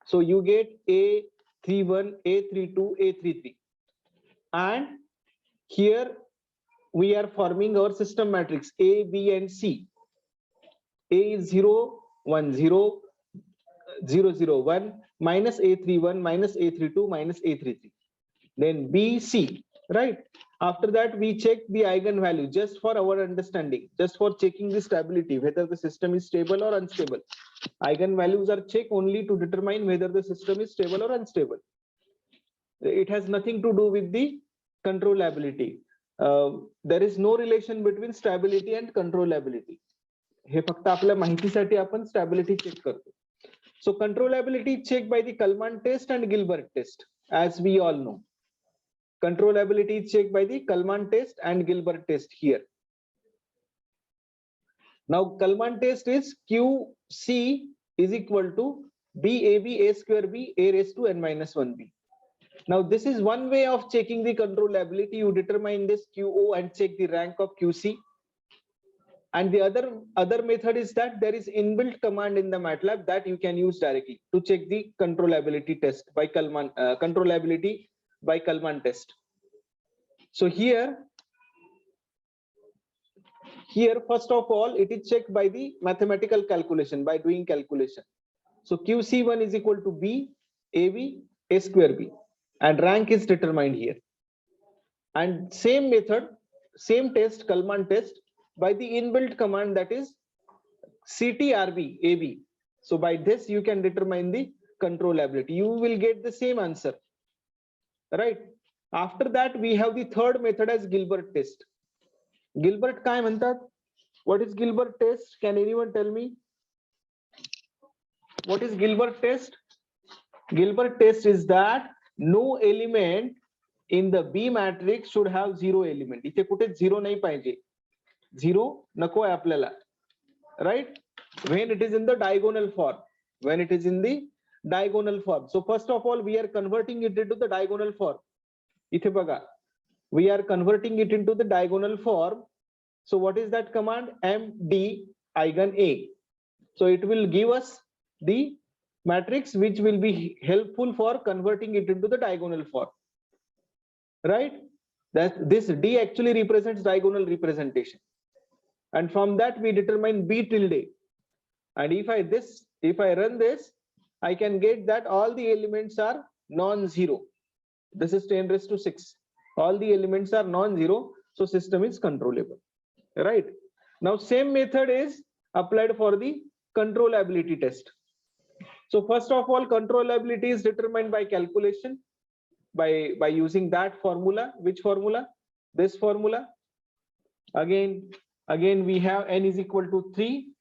So you get A31, A32, A33. And here we are forming our system matrix A, B, and C. A is 0, 1, 0, 0, 0, 1, minus A31, minus A32, minus A33. Then B, C, right? After that, we check the eigenvalue just for our understanding, just for checking the stability, whether the system is stable or unstable. Eigenvalues are checked only to determine whether the system is stable or unstable. It has nothing to do with the controllability. There is no relation between stability and controllability. हे फक्त आपल्या माहितीसाठी आपण stability check करतो. So controllability checked by the Kalman test and Gilbert test, as we all know. Controllability is checked by the Kalman test and Gilbert test here. Now Kalman test is QC is equal to BAB A square B A raised to n minus 1B. Now this is one way of checking the controllability. You determine this QO and check the rank of QC. And the other method is that there is inbuilt command in the MATLAB that you can use directly to check the controllability test by Kalman controllability by Kalman test. So here first of all it is checked by the mathematical calculation by doing calculation. So QC1 is equal to B AB A square B, and rank is determined here. And same method, same test, Kalman test, by the inbuilt command, that is CTRB AB. So by this you can determine the controllability. You will get the same answer, right? After that we have the third method as Gilbert test. Gilbert काय म्हणतात? What is Gilbert test? Can anyone tell me? What is Gilbert test? Gilbert test is that no element in the B matrix should have zero element. इथे कुठे zero नाही पाहिजे. Zero नको आहे आपल्याला, right? When it is in the diagonal form. When it is in the diagonal form. So first of all we are converting it into the diagonal form. इथे बघा. We are converting it into the diagonal form. So what is that command? MD eigen A. So it will give us the matrix which will be helpful for converting it into the diagonal form, right? That this D actually represents diagonal representation, and from that we determine B tilde. And if I run this, I can get that all the elements are non-zero. This is 10 raised to 6. All the elements are non-zero, so system is controllable, right? Now same method is applied for the controllability test. So first of all, controllability is determined by calculation, by using that formula. Which formula? This formula. Again we have n is equal to 3.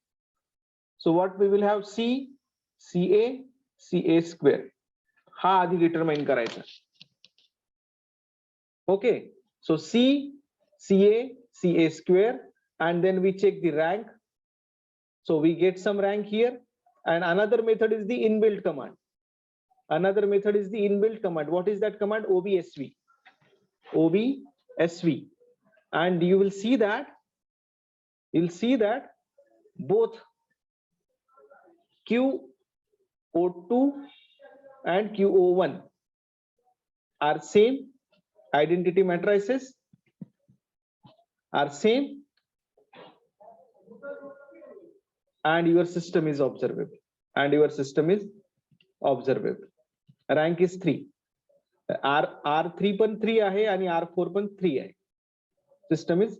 So what we will have? CA square. हा आधी determine करायचा. Okay, so CA square, and then we check the rank. So we get some rank here. And another method is the inbuilt command. Another method is the inbuilt command. What is that command? OBSV. OBSV. And you will see that both QO2 and QO1 are same. Identity matrices are same. And your system is observable. Rank is 3. R3 पण 3 आहे आणि R4 पण 3 आहे. System is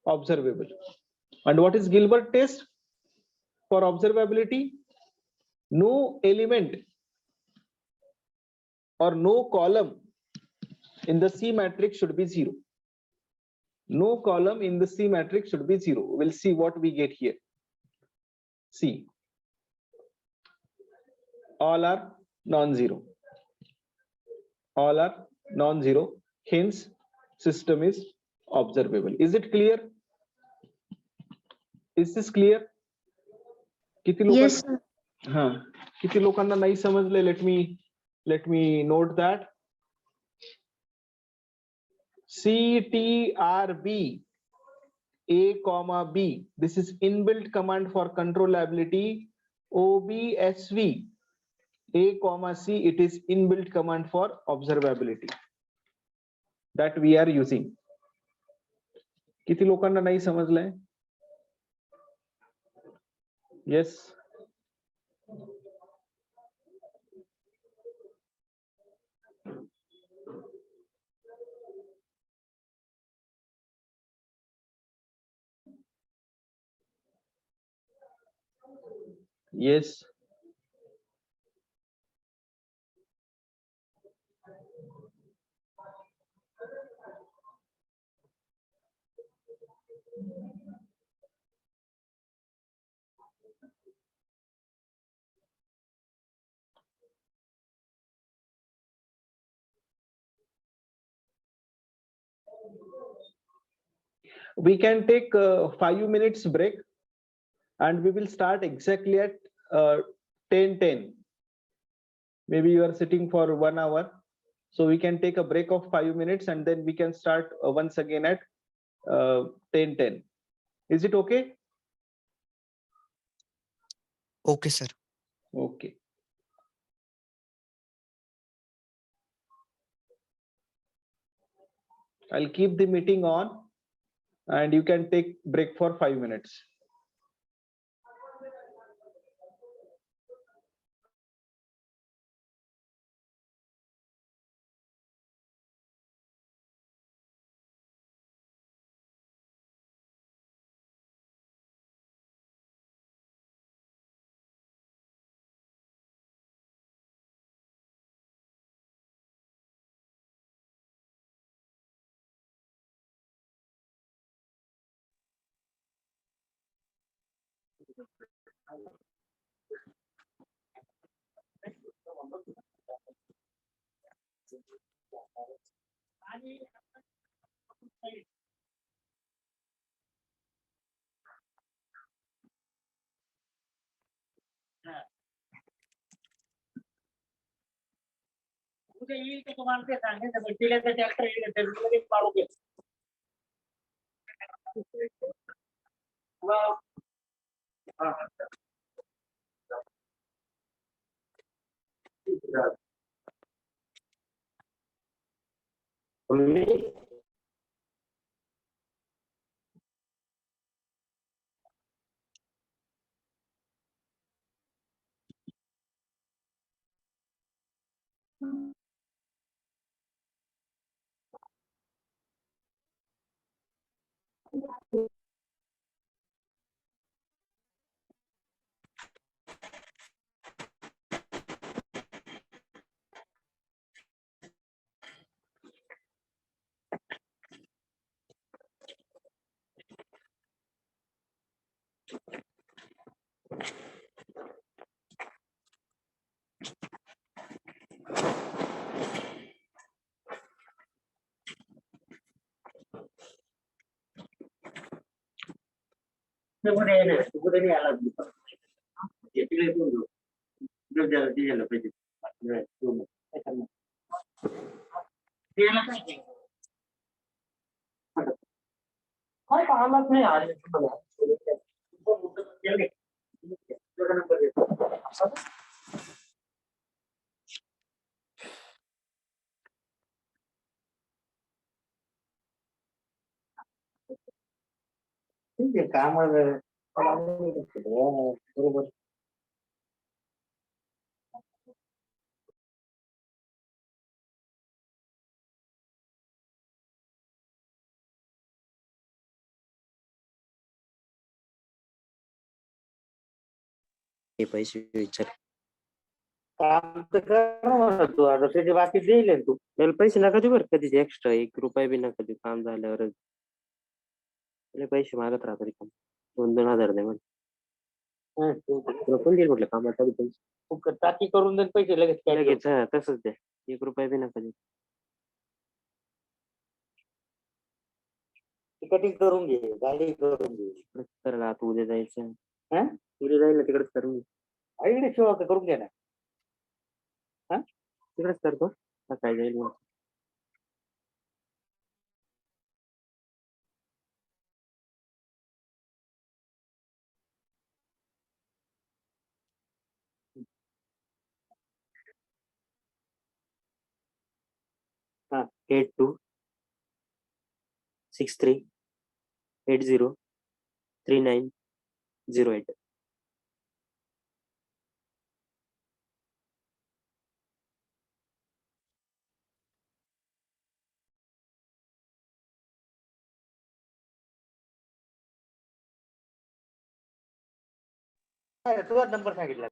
observable. And what is Gilbert test for observability? No element or no column in the C matrix should be 0. No column in the C matrix should be 0. We'll see what we get here. See, all are non-zero. All are non-zero. Hence, system is observable. Is it clear? Is this clear? किती लोकांना? Yes, sir. हाँ, किती लोकांना नहीं समझले? Let me note that. CTRB A comma B. This is inbuilt command for controllability. OBSV A comma C. It is inbuilt command for observability that we are using. किती लोकांना नहीं समझले? Yes. Yes. We can take 5 minutes break, and we will start exactly at 10:10. Maybe you are sitting for 1 hour, so we can take a break of 5 minutes, and then we can start once again at 10:10. Is it okay? Okay, sir. Okay. I'll keep the meeting on, and you can take break for 5 minutes. हे पैसे विचार काम तर कर ना म्हणा तू आता त्याचे बाकी देईल ना तू त्याला पैसे नका देऊ बरं कधीच एक्स्ट्रा 1 रुपया बी नका देऊ काम झाल्यावरच त्याला पैसे मागत राहतो काम 2-2 हजार दे म्हण हं, तुला कोण देईल म्हटलं कामाला तरी पैसे तू टाकी करून दे पैसे लगेच काय लगेच हा तसंच द्या 1 रुपया बी नका देऊ कटिंग करून घे गाडी करून घे तिकडेच कर आता उद्या जायचं हा उद्या जाईल ना तिकडेच करून आईकडे शिवा करून घे ना तिकडेच करतो सकाळी जाईल मग हा 8263803908 तुझा नंबर सांगितला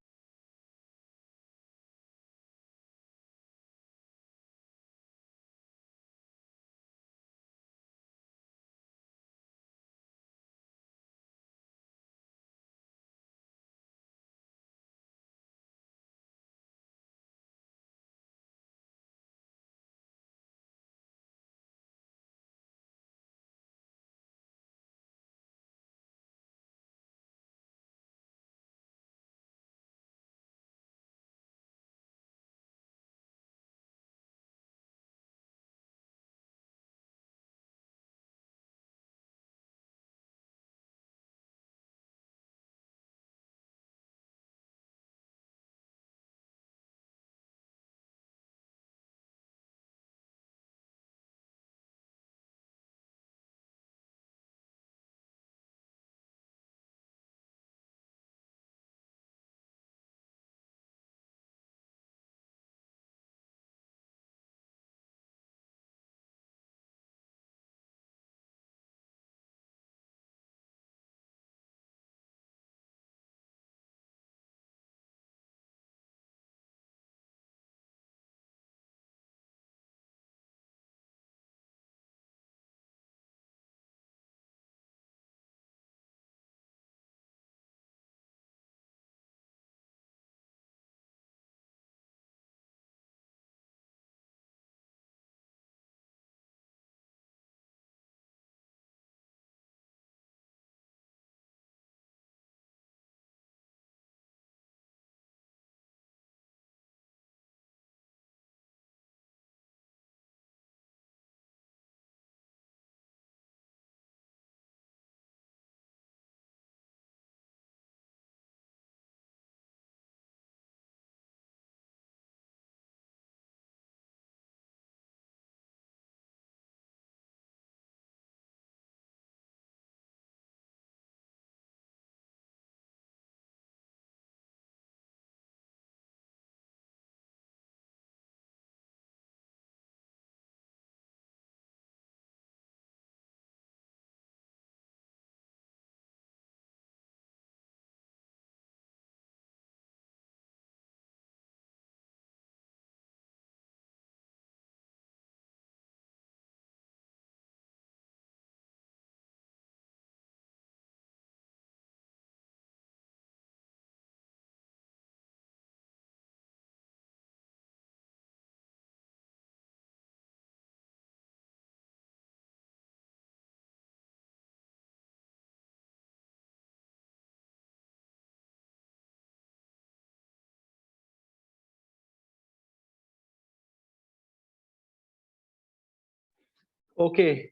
Okay,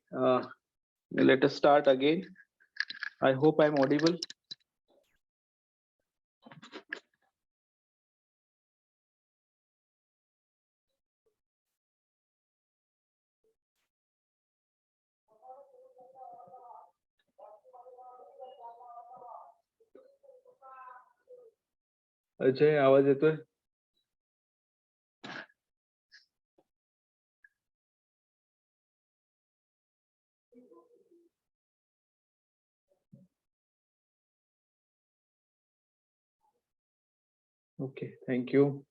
let us start again. I hope I'm audible. Ajay, आवाज येतोय? Okay, thank you.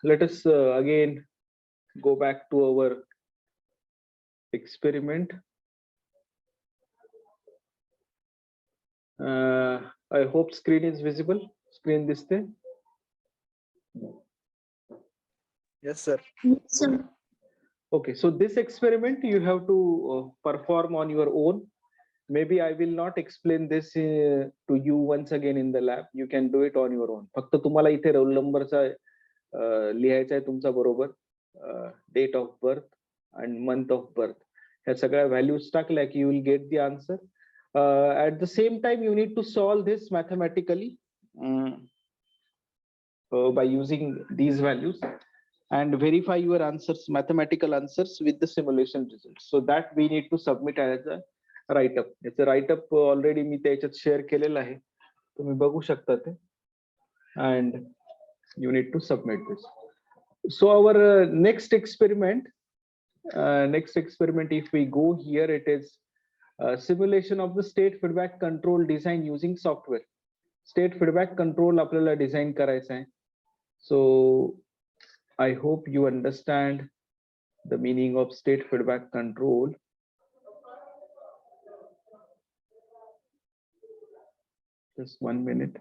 Let us again go back to our experiment. I hope screen is visible. Screen this thing. Yes, sir. Yes, sir. Okay, so this experiment you have to perform on your own. Maybe I will not explain this to you once again in the lab. You can do it on your own. फक्त तुम्हाला इथे role नंबरचा लिहायचा आहे तुमचा बरोबर, date of birth and month of birth. ह्या सगळ्या व्हॅल्यूज टाकल्या की you will get the answer. At the same time, you need to solve this mathematically by using these values and verify your answers, mathematical answers with the simulation results. So that we need to submit as a write-up. It's a write-up already मी त्याच्यात share केलेलं आहे. तुम्ही बघू शकता ते. And you need to submit this. So our next experiment, if we go here, it is simulation of the state feedback control design using software. State feedback control आपल्याला design करायचं आहे. So I hope you understand the meaning of state feedback control. Just 1 minute.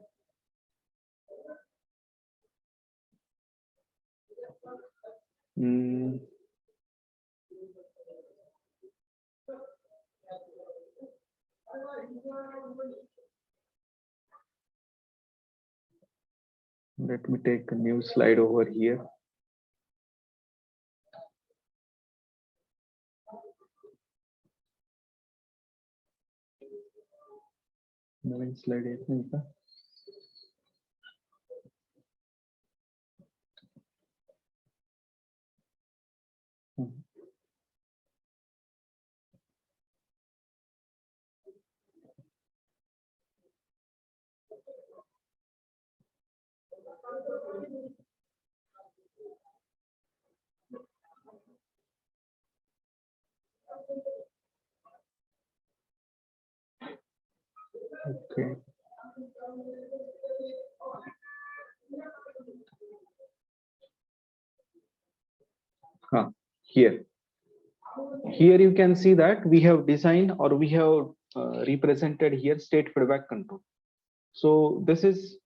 Let me take a new slide over here. Naveen slide येत नाही का? Okay. Here you can see that we have designed or we have represented here state feedback control. So this is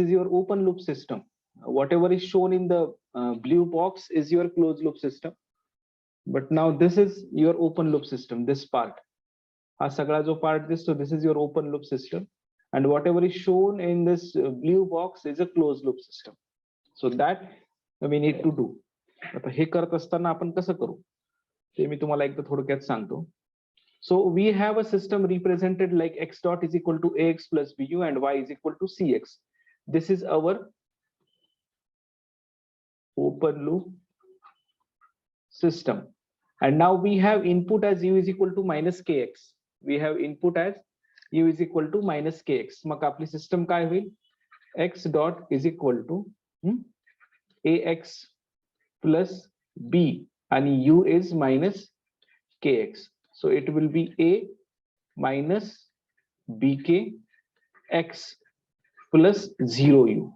your open loop system. Whatever is shown in the blue box is your closed loop system. But now this is your open loop system, this part. हा सगळा जो part दिसतो, this is your open loop system. And whatever is shown in this blue box is a closed loop system. So that we need to do. आता हे करत असताना आपण कसं करू ते मी तुम्हाला एकदा थोडक्यात सांगतो. So we have a system represented like x dot is equal to ax plus bu and y is equal to cx. This is our open loop system. And now we have input as u is equal to minus kx. We have input as u is equal to minus kx. मग आपली system काय होईल? X dot is equal to ax plus b and u is minus kx. So it will be a minus bk x plus 0u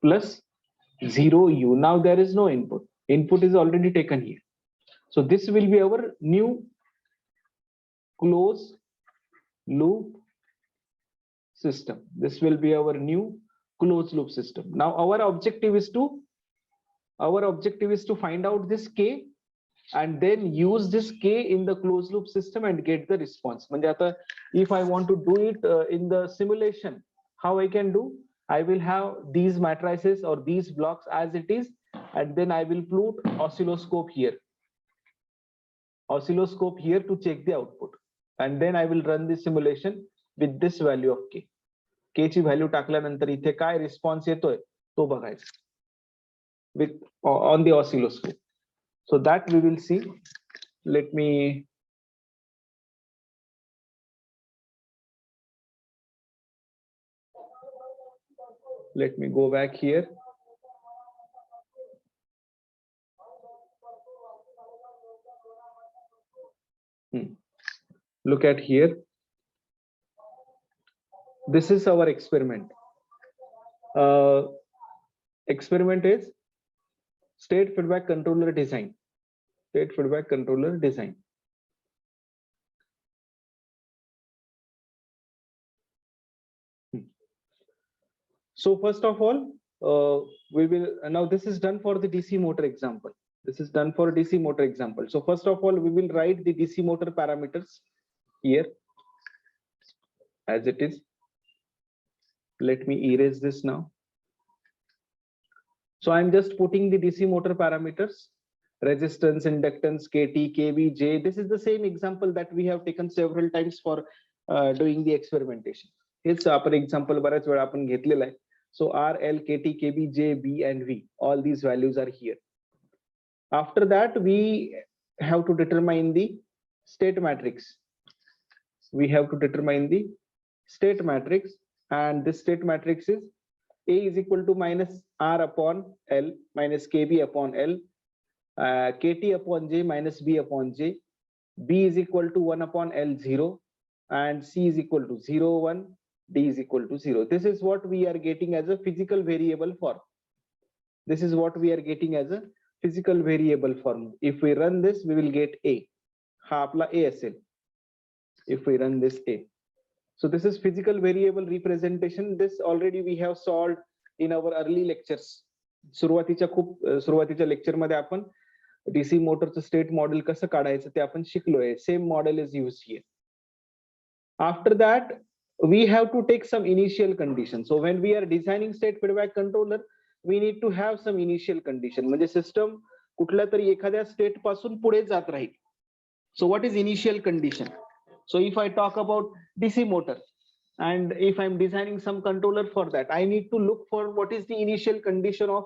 plus 0u. Now there is no input. Input is already taken here. So this will be our new closed loop system. This will be our new closed loop system. Now our objective is to find out this k and then use this k in the closed loop system and get the response. म्हणजे आता if I want to do it in the simulation, how I can do? I will have these matrices or these blocks as it is and then I will put oscilloscope here to check the output, and then I will run the simulation with this value of k. k ची value टाकल्यानंतर इथे काय response येतोय तो बघायचा with on the oscilloscope. So that we will see. Let me go back here. Look at here. This is our experiment. Experiment is state feedback controller design. State feedback controller design. So first of all, we will now this is done for the DC motor example. This is done for DC motor example. So first of all, we will write the DC motor parameters here as it is. Let me erase this now. So I'm just putting the DC motor parameters: resistance, inductance, KT, KB, J. This is the same example that we have taken several times for doing the experimentation. Here's our example. बऱ्याच वेळा आपण घेतलेला आहे. So R, L, KT, KB, J, B, and V. All these values are here. After that, we have to determine the state matrix. We have to determine the state matrix, and this state matrix is A is equal to minus R upon L minus KB upon L, KT upon J minus B upon J, B is equal to 1 upon L 0, and C is equal to 0, 1, D is equal to 0. This is what we are getting as a physical variable form. This is what we are getting as a physical variable form. If we run this, we will get A. Ha apla A असेल. If we run this A. So this is physical variable representation. This already we have solved in our early lectures. सुरुवातीच्या lecture मध्ये आपण DC मोटरचं state model कसं काढायचं ते आपण शिकलोय. Same model is used here. After that, we have to take some initial conditions. So when we are designing state feedback controller, we need to have some initial condition. म्हणजे system कुठल्या तरी एखाद्या state पासून पुढे जात राहील. So what is initial condition? So if I talk about DC motor, and if I'm designing some controller for that, I need to look for what is the initial condition of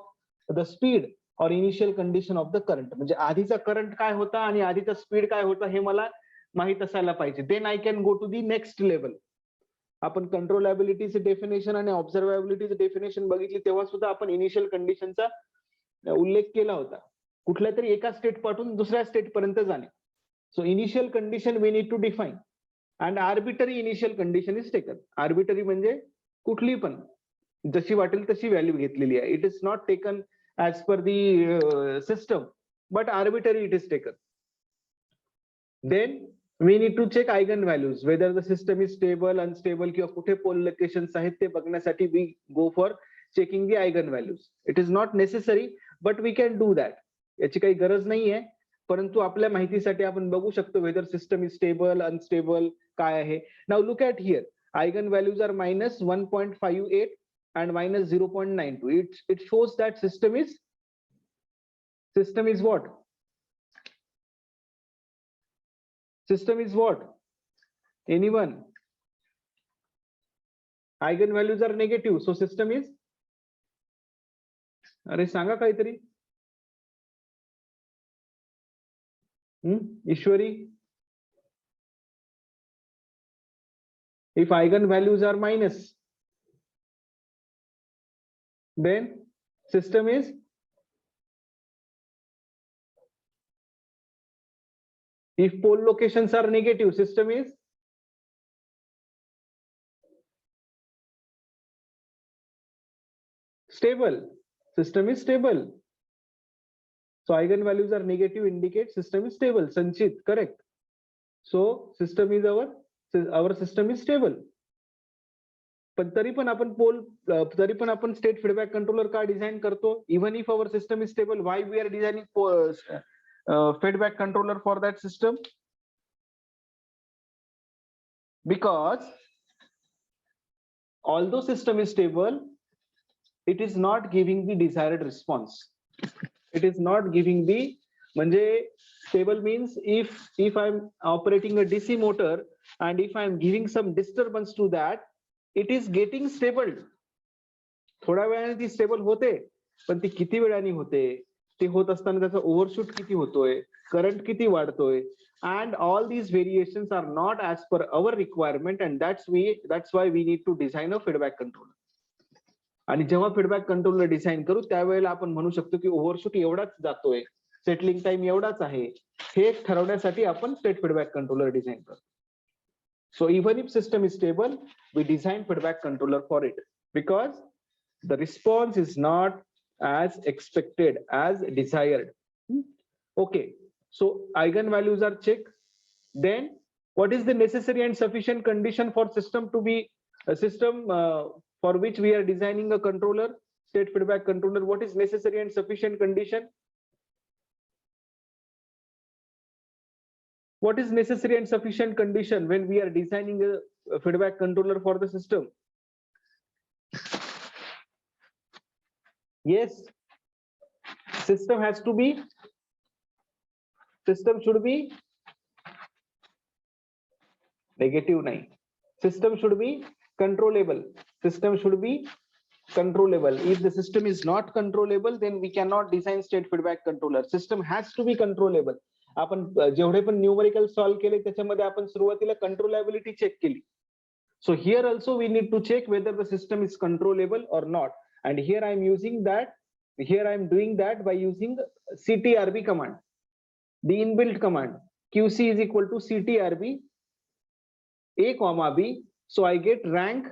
the speed or initial condition of the current. म्हणजे आधीचा current काय होता आणि आधीचा speed काय होता हे मला माहित असायला पाहिजे. Then I can go to the next level. आपण कंट्रोलॅबिलिटीचे डेफिनेशन आणि ऑब्झर्वेबिलिटीचे डेफिनेशन बघितली तेव्हा सुद्धा आपण इनिशियल कंडिशनचा उल्लेख केला होता. कुठल्या तरी एका स्टेट पासून दुसऱ्या स्टेट पर्यंत जाणे. So initial condition we need to define, and arbitrary initial condition is taken. Arbitrary म्हणजे कुठली पण जशी वाटेल तशी व्हॅल्यू घेतलेली आहे. It is not taken as per the system, but arbitrary it is taken. Then we need to check eigen values, whether the system is stable, unstable, किंवा कुठे पोल लोकेशन्स आहेत ते बघण्यासाठी we go for checking the eigen values. It is not necessary, but we can do that. याची काही गरज नाहीये, परंतु आपल्या माहितीसाठी आपण बघू शकतो whether system is stable, unstable काय आहे. Now look at here. Eigen values are minus 1.58 and minus 0.92. It shows that system is what? System is what? Anyone? Eigenvalues are negative, so system is. अरे सांगा काहीतरी. ईश्वरी. If eigenvalues are minus, then system is. If pole locations are negative, system is. Stable. System is stable. So eigenvalues are negative, indicate system is stable. Sanchit, correct. So system is our system is stable. पण तरी पण आपण state feedback controller का design करतो? Even if our system is stable, why we are designing feedback controller for that system? Because although system is stable, it is not giving the desired response. It is not giving the म्हणजे stable means if I'm operating a DC motor and if I'm giving some disturbance to that, it is getting stable. थोड्या वेळाने ती stable होते, पण ती किती वेळाने होते, ते होत असताना त्याचा ओव्हरशूट किती होतोय, करंट किती वाढतोय, and all these variations are not as per our requirement, and that's why we need to design a feedback controller. आणि जेव्हा फीडबॅक कंट्रोलर डिझाईन करू त्यावेळेला आपण म्हणू शकतो की ओव्हरशूट एवढाच जातोय, सेटलिंग टाइम एवढाच आहे, हे ठरवण्यासाठी आपण स्टेट फीडबॅक कंट्रोलर डिझाईन करतो. So even if system is stable, we design feedback controller for it because the response is not as expected, as desired. Okay, so eigenvalues are checked. Then what is the necessary and sufficient condition for system to be a system for which we are designing a controller, state feedback controller? What is necessary and sufficient condition? What is necessary and sufficient condition when we are designing a feedback controller for the system? Yes, system should be negative nahi. System should be controllable. System should be controllable. If the system is not controllable, then we cannot design state feedback controller. System has to be controllable. आपण जेवढे पण numerical solve केले त्याच्यामध्ये आपण सुरुवातीला controllability check केली. So here also we need to check whether the system is controllable or not. And here I am using that. Here I am doing that by using CTRB command, the inbuilt command. QC is equal to CTRB A comma B. So I get rank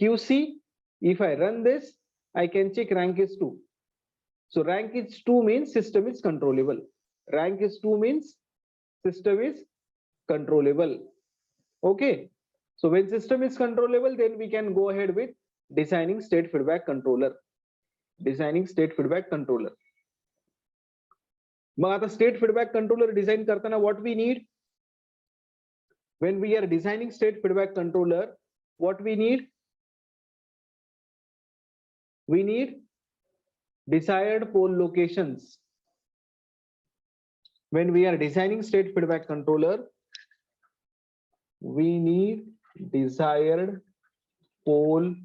QC. If I run this, I can check rank is 2. So rank is 2 means system is controllable. Rank is 2 means system is controllable. Okay. So when system is controllable, then we can go ahead with designing state feedback controller. Designing state feedback controller. मग आता state feedback controller design करताना what we need? When we are designing state feedback controller, what we need? We need desired pole locations. When we are designing state feedback controller, we need desired pole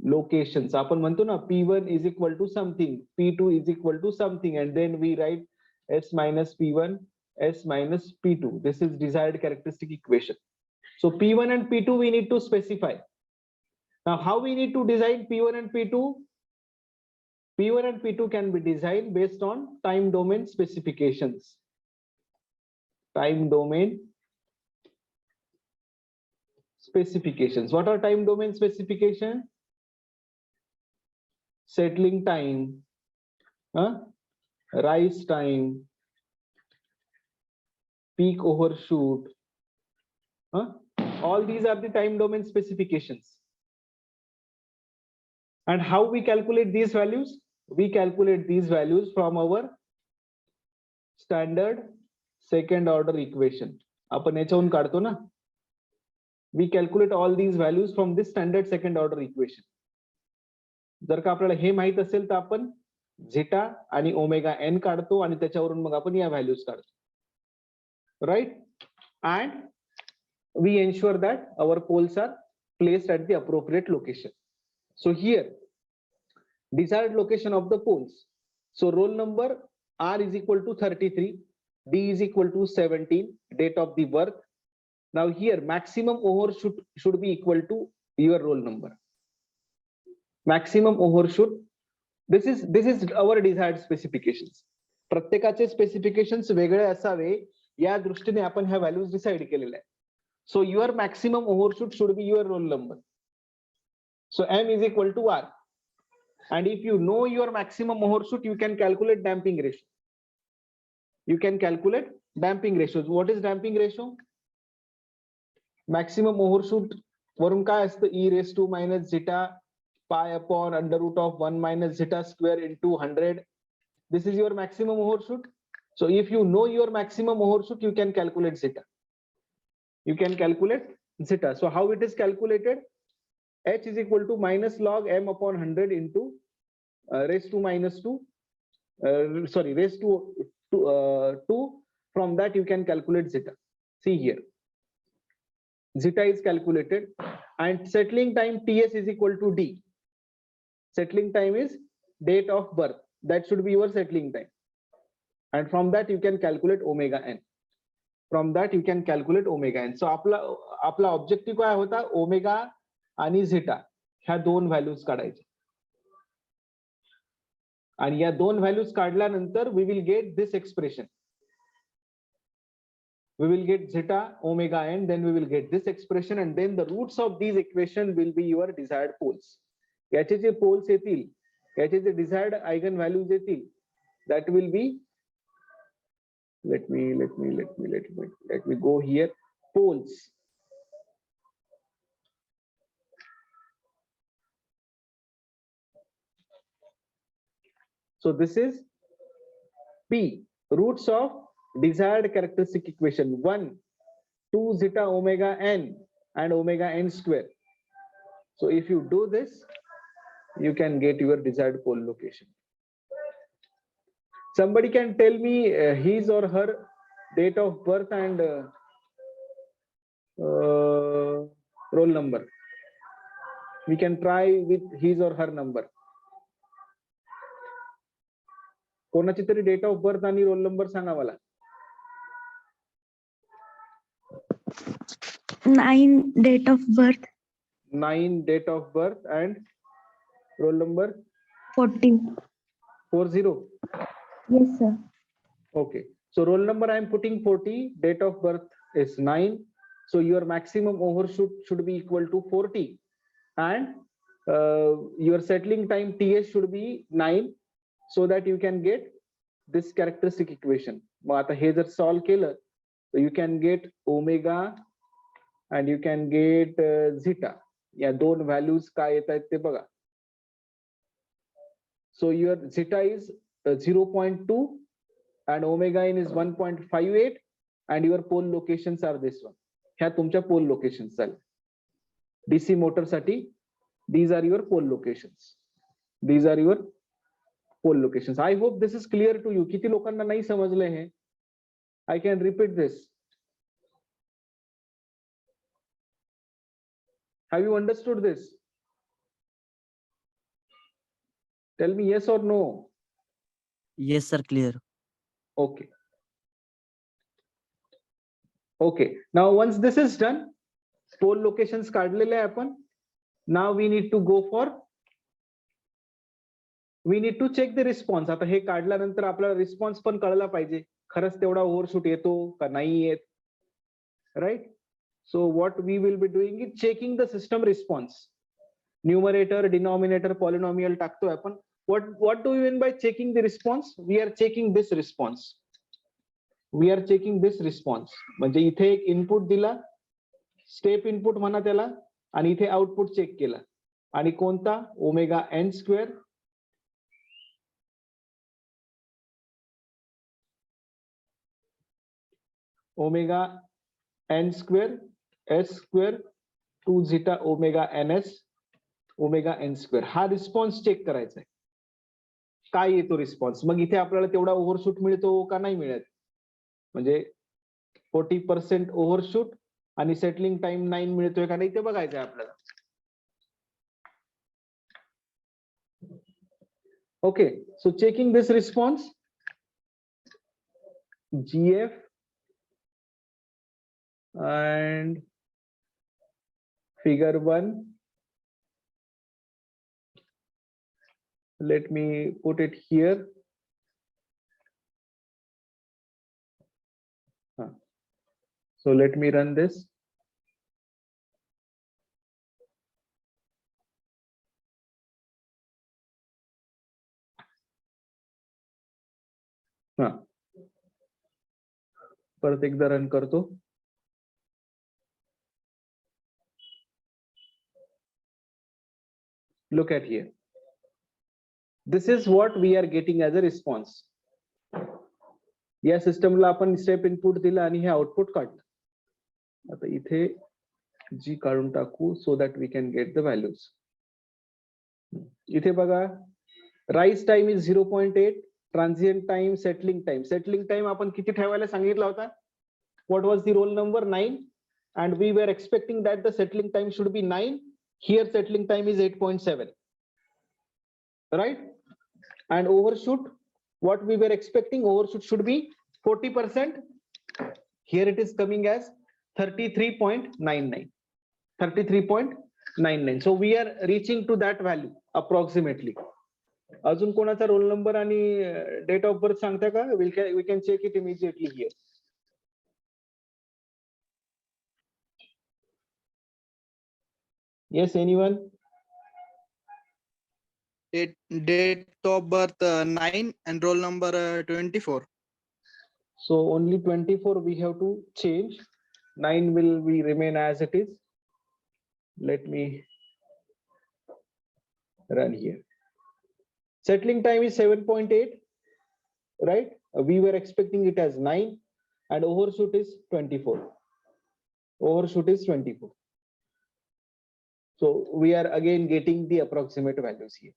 locations. आपण म्हणतो ना P1 is equal to something, P2 is equal to something, and then we write S minus P1, S minus P2. This is desired characteristic equation. So P1 and P2 we need to specify. Now how we need to design P1 and P2? P1 and P2 can be designed based on time domain specifications. Time domain specifications. What are time domain specifications? Settling time, rise time, peak overshoot. All these are the time domain specifications. And how we calculate these values? We calculate these values from our standard second order equation. आपण याच्यावरून काढतो ना. We calculate all these values from this standard second order equation. जर का आपल्याला हे माहित असेल तर आपण झेटा आणि ओमेगा एन काढतो आणि त्याच्यावरून मग आपण या व्हॅल्यूज काढतो. Right? And we ensure that our poles are placed at the appropriate location. So here, desired location of the poles. So roll number R is equal to 33, D is equal to 17, date of the birth. Now here maximum overshoot should be equal to your roll number. Maximum overshoot. This is our desired specifications. प्रत्येकाचे specifications वेगळे असावे या दृष्टीने आपण ह्या values decide केलेल्या आहेत. So your maximum overshoot should be your roll number. So M is equal to R. And if you know your maximum overshoot, you can calculate damping ratio. You can calculate damping ratios. What is damping ratio? Maximum overshoot वरून काय असतं e raised to minus zeta pi upon under root of 1 minus zeta square into 100. This is your maximum overshoot. So if you know your maximum overshoot, you can calculate zeta. You can calculate zeta. So how it is calculated? H is equal to minus log M upon 100 into raised to minus 2, raised to 2. From that you can calculate zeta. See here, zeta is calculated, and settling time TS is equal to D. Settling time is date of birth. That should be your settling time. And from that you can calculate omega n. From that you can calculate omega n. So आपला objective काय होता, omega आणि झेटा ह्या दोन values काढायच्या. आणि या दोन व्हॅल्यूज काढल्यानंतर we will get this expression. We will get zeta omega n, then we will get this expression, and then the roots of these equation will be your desired poles. याचे जे poles येतील, याचे जे desired eigen values येतील, that will be, let me go here, poles. So this is P, roots of desired characteristic equation 1, 2 zeta omega n and omega n square. So if you do this, you can get your desired pole location. Somebody can tell me his or her date of birth and roll number. We can try with his or her number. कोणाची तरी date of birth आणि roll number सांगा मला. 9 date of birth. 9 date of birth and roll number 40. 40. Yes, sir. Okay, so roll number I am putting 40, date of birth is 9, so your maximum overshoot should be equal to 40, and your settling time TS should be 9, so that you can get this characteristic equation. मग आता हे जर solve केलं, so you can get omega and you can get zeta. या दोन values काय येत आहेत ते बघा. So your zeta is 0.2 and omega n is 1.58, and your pole locations are this one. ह्या तुमच्या pole locations झाल्या. DC मोटर साठी these are your pole locations. These are your pole locations. I hope this is clear to you. किती लोकांना नाही समजले हे? I can repeat this. Have you understood this? Tell me yes or no. Yes, sir, clear. Okay. Okay. Now once this is done, pole locations काढलेले आहे आपण. Now we need to go for, we need to check the response. आता हे काढल्यानंतर आपल्याला response पण कळला पाहिजे, खरंच तेवढा ओव्हरशूट येतो का नाही येत, right? So what we will be doing is checking the system response. Numerator, denominator, polynomial टाकतोय आपण. What do you mean by checking the response? We are checking this response. We are checking this response. म्हणजे इथे एक input दिला, step input म्हणा त्याला, आणि इथे आउटपुट चेक केला, आणि कोणता, omega n square omega n square s square 2 zeta omega n s omega n square. हा रिस्पॉन्स चेक करायचा आहे, काय येतो रिस्पॉन्स. मग इथे आपल्याला तेवढा ओव्हरशूट मिळतो का नाही मिळत, म्हणजे 40% ओव्हरशूट आणि सेटलिंग टाइम 9 मिळतोय का नाही ते बघायचं आहे आपल्याला. Okay, so checking this response, GF and figure 1. Let me put it here. So let me run this. परत एकदा रन करतो. Look at here. This is what we are getting as a response. या सिस्टमला आपण step input दिलं आणि हे output काढलं. आता इथे जी काढून टाकू, so that we can get the values. इथे बघा, rise time is 0.8, transient time, settling time आपण किती ठेवायला सांगितला होता? What was the roll number? 9, and we were expecting that the settling time should be 9. Here settling time is 8.7, right? And overshoot, what we were expecting, overshoot should be 40%. Here it is coming as 33.99. 33.99. So we are reaching to that value approximately. अजून कोणाचा roll number आणि date of birth सांगता का? We can check it immediately here. Yes, anyone? Date of birth 9 and roll number 24. So only 24 we have to change. 9 will be remain as it is. Let me run here. Settling time is 7.8, right? We were expecting it as 9, and overshoot is 24. Overshoot is 24. So we are again getting the approximate values here,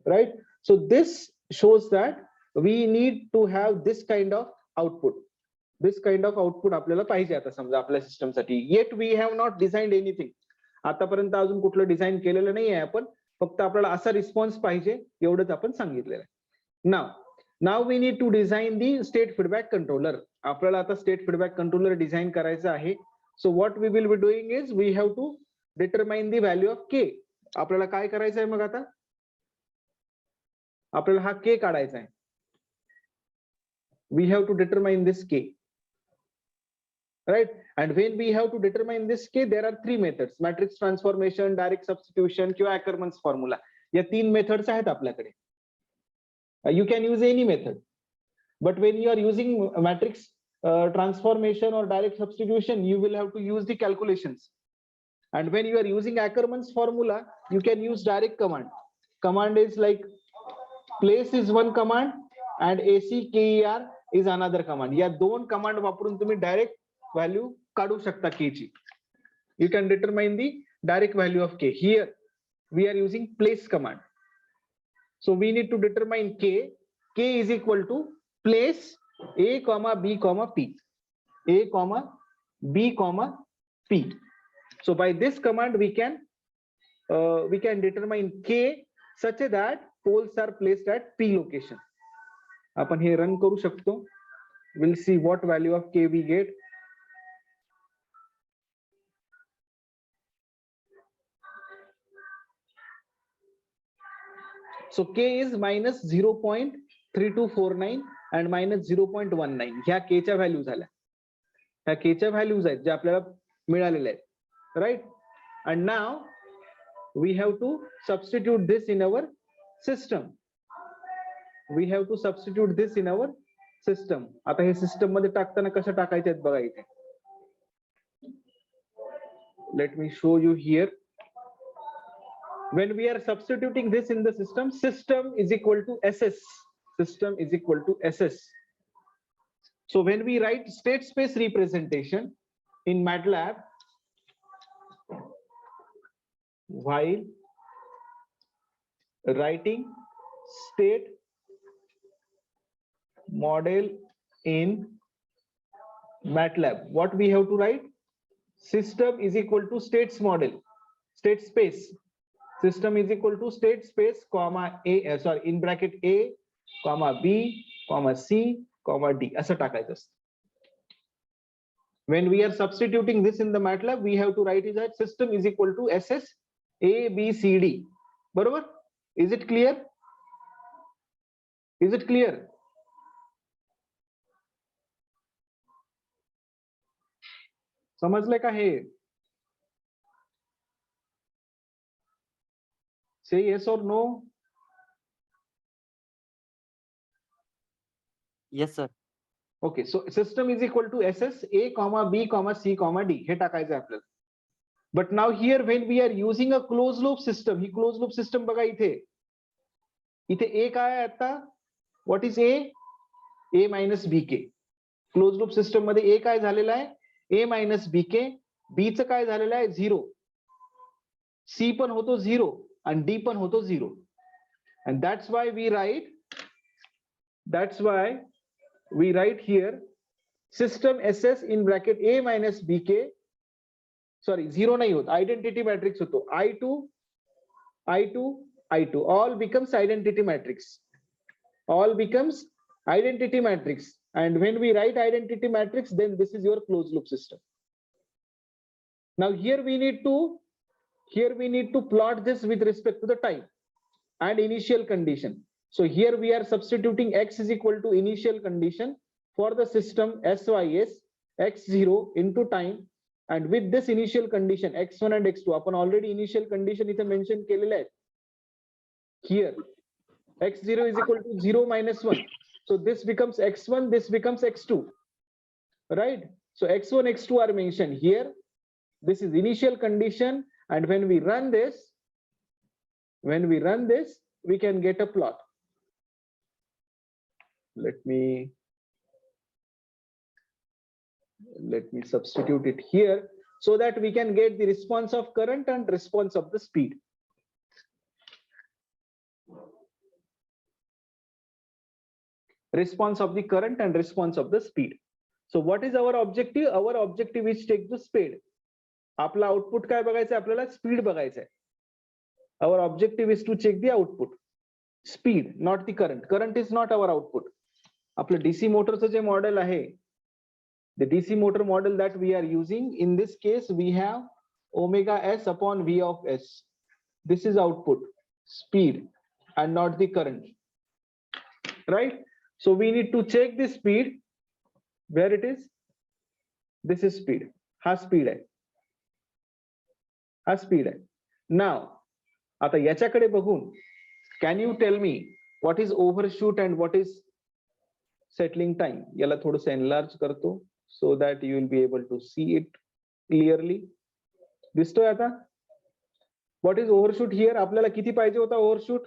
right? So this shows that we need to have this kind of output. This kind of output आपल्याला पाहिजे आता समजा आपल्या system साठी. Yet we have not designed anything. आतापर्यंत अजून कुठलं design केलेलं नाहीये आपण, फक्त आपल्याला असा रिस्पॉन्स पाहिजे एवढंच आपण सांगितलेलं आहे. Now we need to design the state feedback controller. आपल्याला आता state feedback controller डिझाइन करायचं आहे. So what we will be doing is we have to determine the value of k. आपल्याला काय करायचं आहे मग आता? आपल्याला हा k काढायचा आहे. We have to determine this k, right? And when we have to determine this k, there are three methods: matrix transformation, direct substitution किंवा Ackermann's formula. या तीन मेथड्स आहेत आपल्याकडे. You can use any method, but when you are using matrix transformation or direct substitution, you will have to use the calculations. And when you are using Ackermann's formula, you can use direct command. Command is like place is one command and ACKER is another command. या दोन command वापरून तुम्ही direct value काढू शकता k ची. You can determine the direct value of k. Here we are using place command. So we need to determine k. K is equal to place a comma b comma p. A comma b comma p. So by this command we can determine k such that poles are placed at p location. आपण हे run करू शकतो. We'll see what value of k we get. So k is minus 0.3249 and minus 0.19. ह्या k च्या value झाल्या. ह्या k च्या values आहेत ज्या आपल्याला मिळालेल्या आहेत. Right? And now we have to substitute this in our system. We have to substitute this in our system. आता हे सिस्टम मध्ये टाकताना कसं टाकायचे आहेत बघा इथे. Let me show you here. When we are substituting this in the system, system is equal to SS. System is equal to SS. So when we write state space representation in MATLAB, while writing state model in MATLAB, what we have to write? System is equal to states model, state space. System is equal to state space comma a, sorry, in bracket a comma b comma c comma d असं टाकायचं असतं. When we are substituting this in the MATLAB, we have to write it that system is equal to SS a b c d. बरोबर? Is it clear? Is it clear? समजले का हे? Say yes or no. Yes, sir. Okay, so system is equal to SS a comma b comma c comma d. हे टाकायचं आपल्याला. But now here when we are using a closed loop system, he closed loop system बघा इथे. इथे a काय आहे आता? What is a? A minus bk. Closed loop system मध्ये a काय झालेला आहे? A minus bk. b चं काय झालेलं आहे? 0. c पण होतो 0 आणि d पण होतो 0. And that's why we write here system SS in bracket A minus BK. Sorry, 0 nahi hota, identity matrix hoto. I2, all becomes identity matrix. All becomes identity matrix. And when we write identity matrix, then this is your closed loop system. Now here we need to plot this with respect to the time and initial condition. So here we are substituting x is equal to initial condition for the system SYS x0 into time, and with this initial condition x1 and x2 आपण already initial condition इथे mention केलेले आहे. Here x0 is equal to 0 minus 1. So this becomes x1, this becomes x2, right? So x1, x2 are mentioned here. This is initial condition, and when we run this, we can get a plot. Let me substitute it here so that we can get the response of current and response of the speed. Response of the current and response of the speed. So what is our objective? Our objective is check the speed. आपला output काय बघायचं आपल्याला speed बघायचं. Our objective is to check the output. Speed, not the current. Current is not our output. आपलं DC motorचं जे model आहे, the DC motor model that we are using, in this case we have omega s upon V of s. This is output, speed, and not the current, right? So we need to check the speed. Where it is? This is speed. हा speed आहे. हा speed आहे. Now, आता याच्याकडे बघून, can you tell me what is overshoot and what is settling time? याला थोडंसं enlarge करतो so that you will be able to see it clearly. दिसतोय आता? What is overshoot here? आपल्याला किती पाहिजे होता overshoot?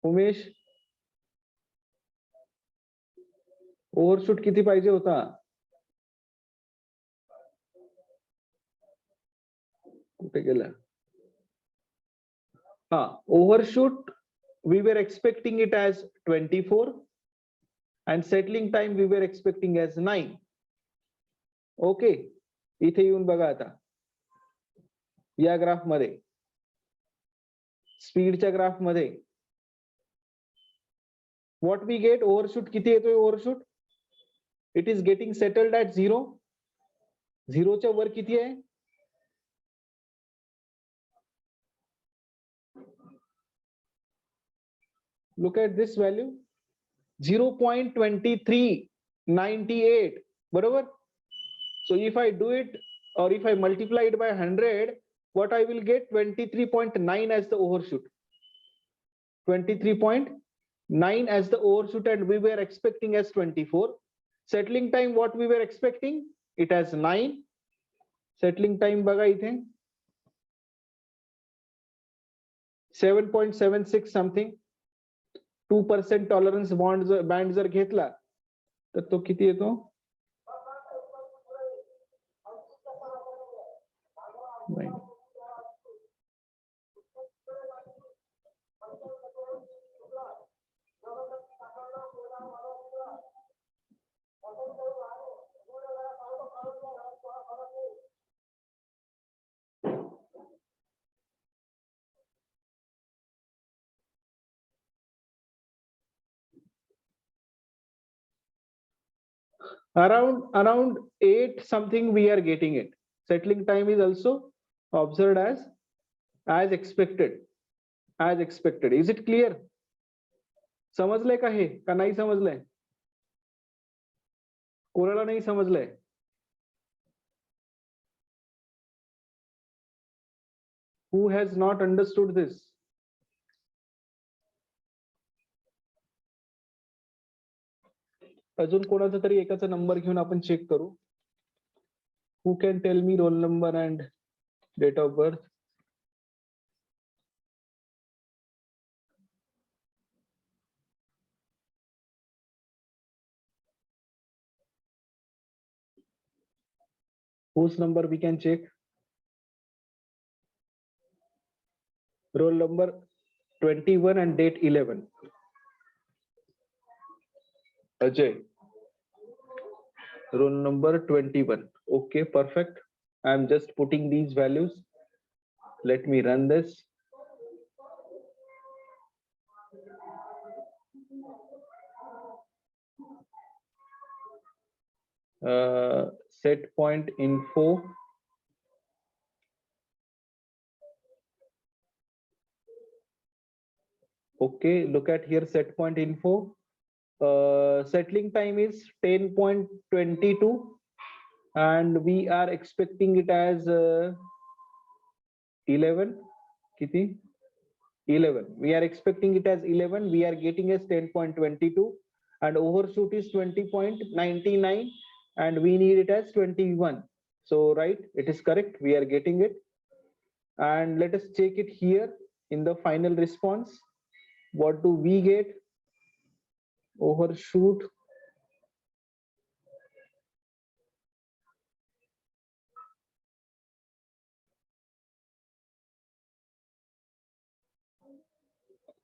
उमेश, overshoot किती पाहिजे होता? कुठे गेला? Overshoot, we were expecting it as 24, and settling time we were expecting as 9. Okay, इथे येऊन बघा आता या ग्राफ मध्ये, स्पीडच्या ग्राफ मध्ये what we get, overshoot किती येतोय overshoot? It is getting settled at 0. 0 च्या वर किती आहे? Look at this value, 0.2398, बरोबर? So if I do it, or if I multiply it by 100, what I will get? 23.9 as the overshoot. 23.9 as the overshoot, and we were expecting as 24. Settling time, what we were expecting? It as 9. Settling time बघा इथे 7.76 something. 2% tolerance band जर घेतला तर तो किती येतो? Around 8 something we are getting it. Settling time is also observed as expected. Is it clear? समजलंय का हे का नाही समजलंय? कोणाला नाही समजलंय? Who has not understood this? अजून कोणाचा तरी एकाचा नंबर घेऊन आपण चेक करू. Who can tell me roll number and date of birth? Whose number we can check? Roll number 21 and date 11. Ajay, roll number 21. Okay, perfect. I'm just putting these values. Let me run this. Set point info. Okay, look at here, set point info. Settling time is 10.22 and we are expecting it as 11. Kiti? 11. We are expecting it as 11. We are getting as 10.22 and overshoot is 20.99 and we need it as 21. So right, it is correct. We are getting it. And let us check it here in the final response. What do we get? Overshoot.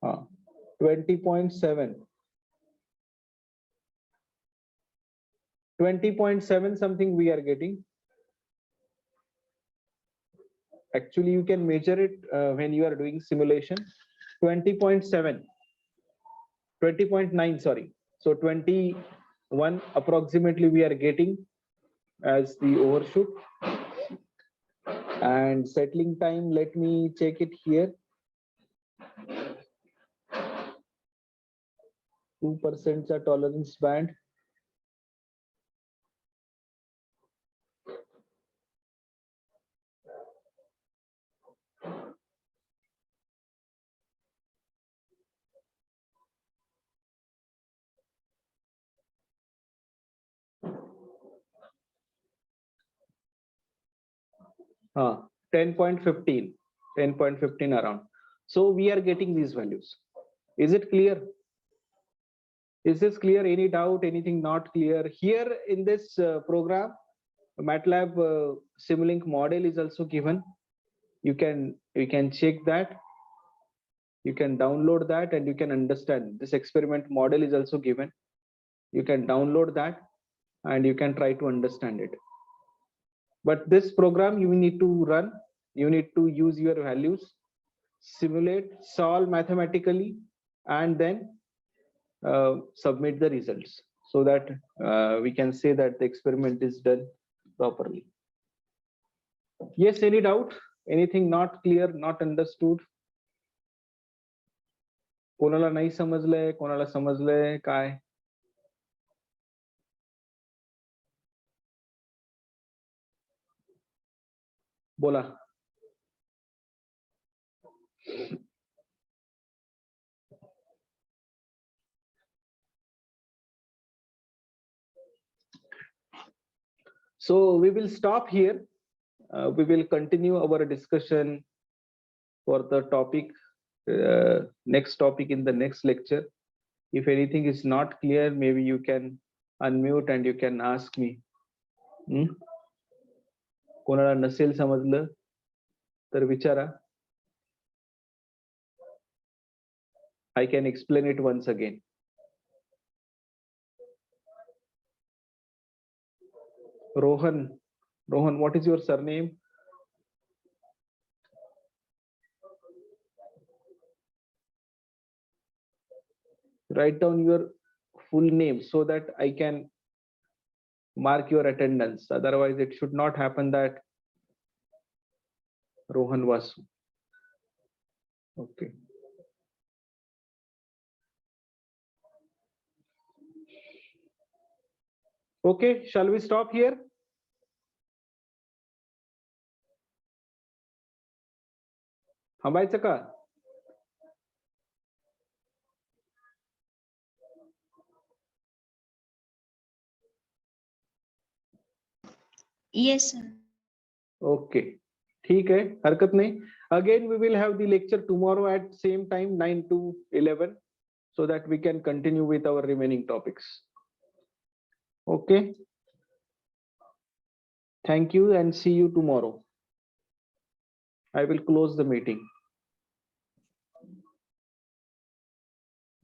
Uh, 20.7. 20.7 something we are getting. Actually, you can measure it when you are doing simulation. 20.7. 20.9, sorry. So 21 approximately we are getting as the overshoot. And settling time, let me check it here. 2% are tolerance band. Uh, 10.15, 10.15 around. So we are getting these values. Is it clear? Is this clear? Any doubt? Anything not clear? Here in this program, MATLAB Simulink model is also given. You can check that. You can download that and you can understand. This experiment model is also given. You can download that and you can try to understand it. But this program you need to run. You need to use your values, simulate, solve mathematically, and then submit the results so that we can say that the experiment is done properly. Yes, any doubt? Anything not clear, not understood? कोणाला नाही समजलंय, कोणाला समजलंय काय? बोला. So we will stop here. We will continue our discussion for the topic, next topic in the next lecture. If anything is not clear, maybe you can unmute and you can ask me. कोणाला नसेल समजलं तर विचारा. I can explain it once again. Rohan, what is your surname? Write down your full name so that I can mark your attendance. Otherwise, it should not happen that Rohan Vasu. Okay. Okay, shall we stop here? थांबायचं का? Yes, sir. Okay. ठीक है, हरकत नहीं. Again, we will have the lecture tomorrow at same time, 9 to 11, so that we can continue with our remaining topics. Okay. Thank you and see you tomorrow. I will close the meeting.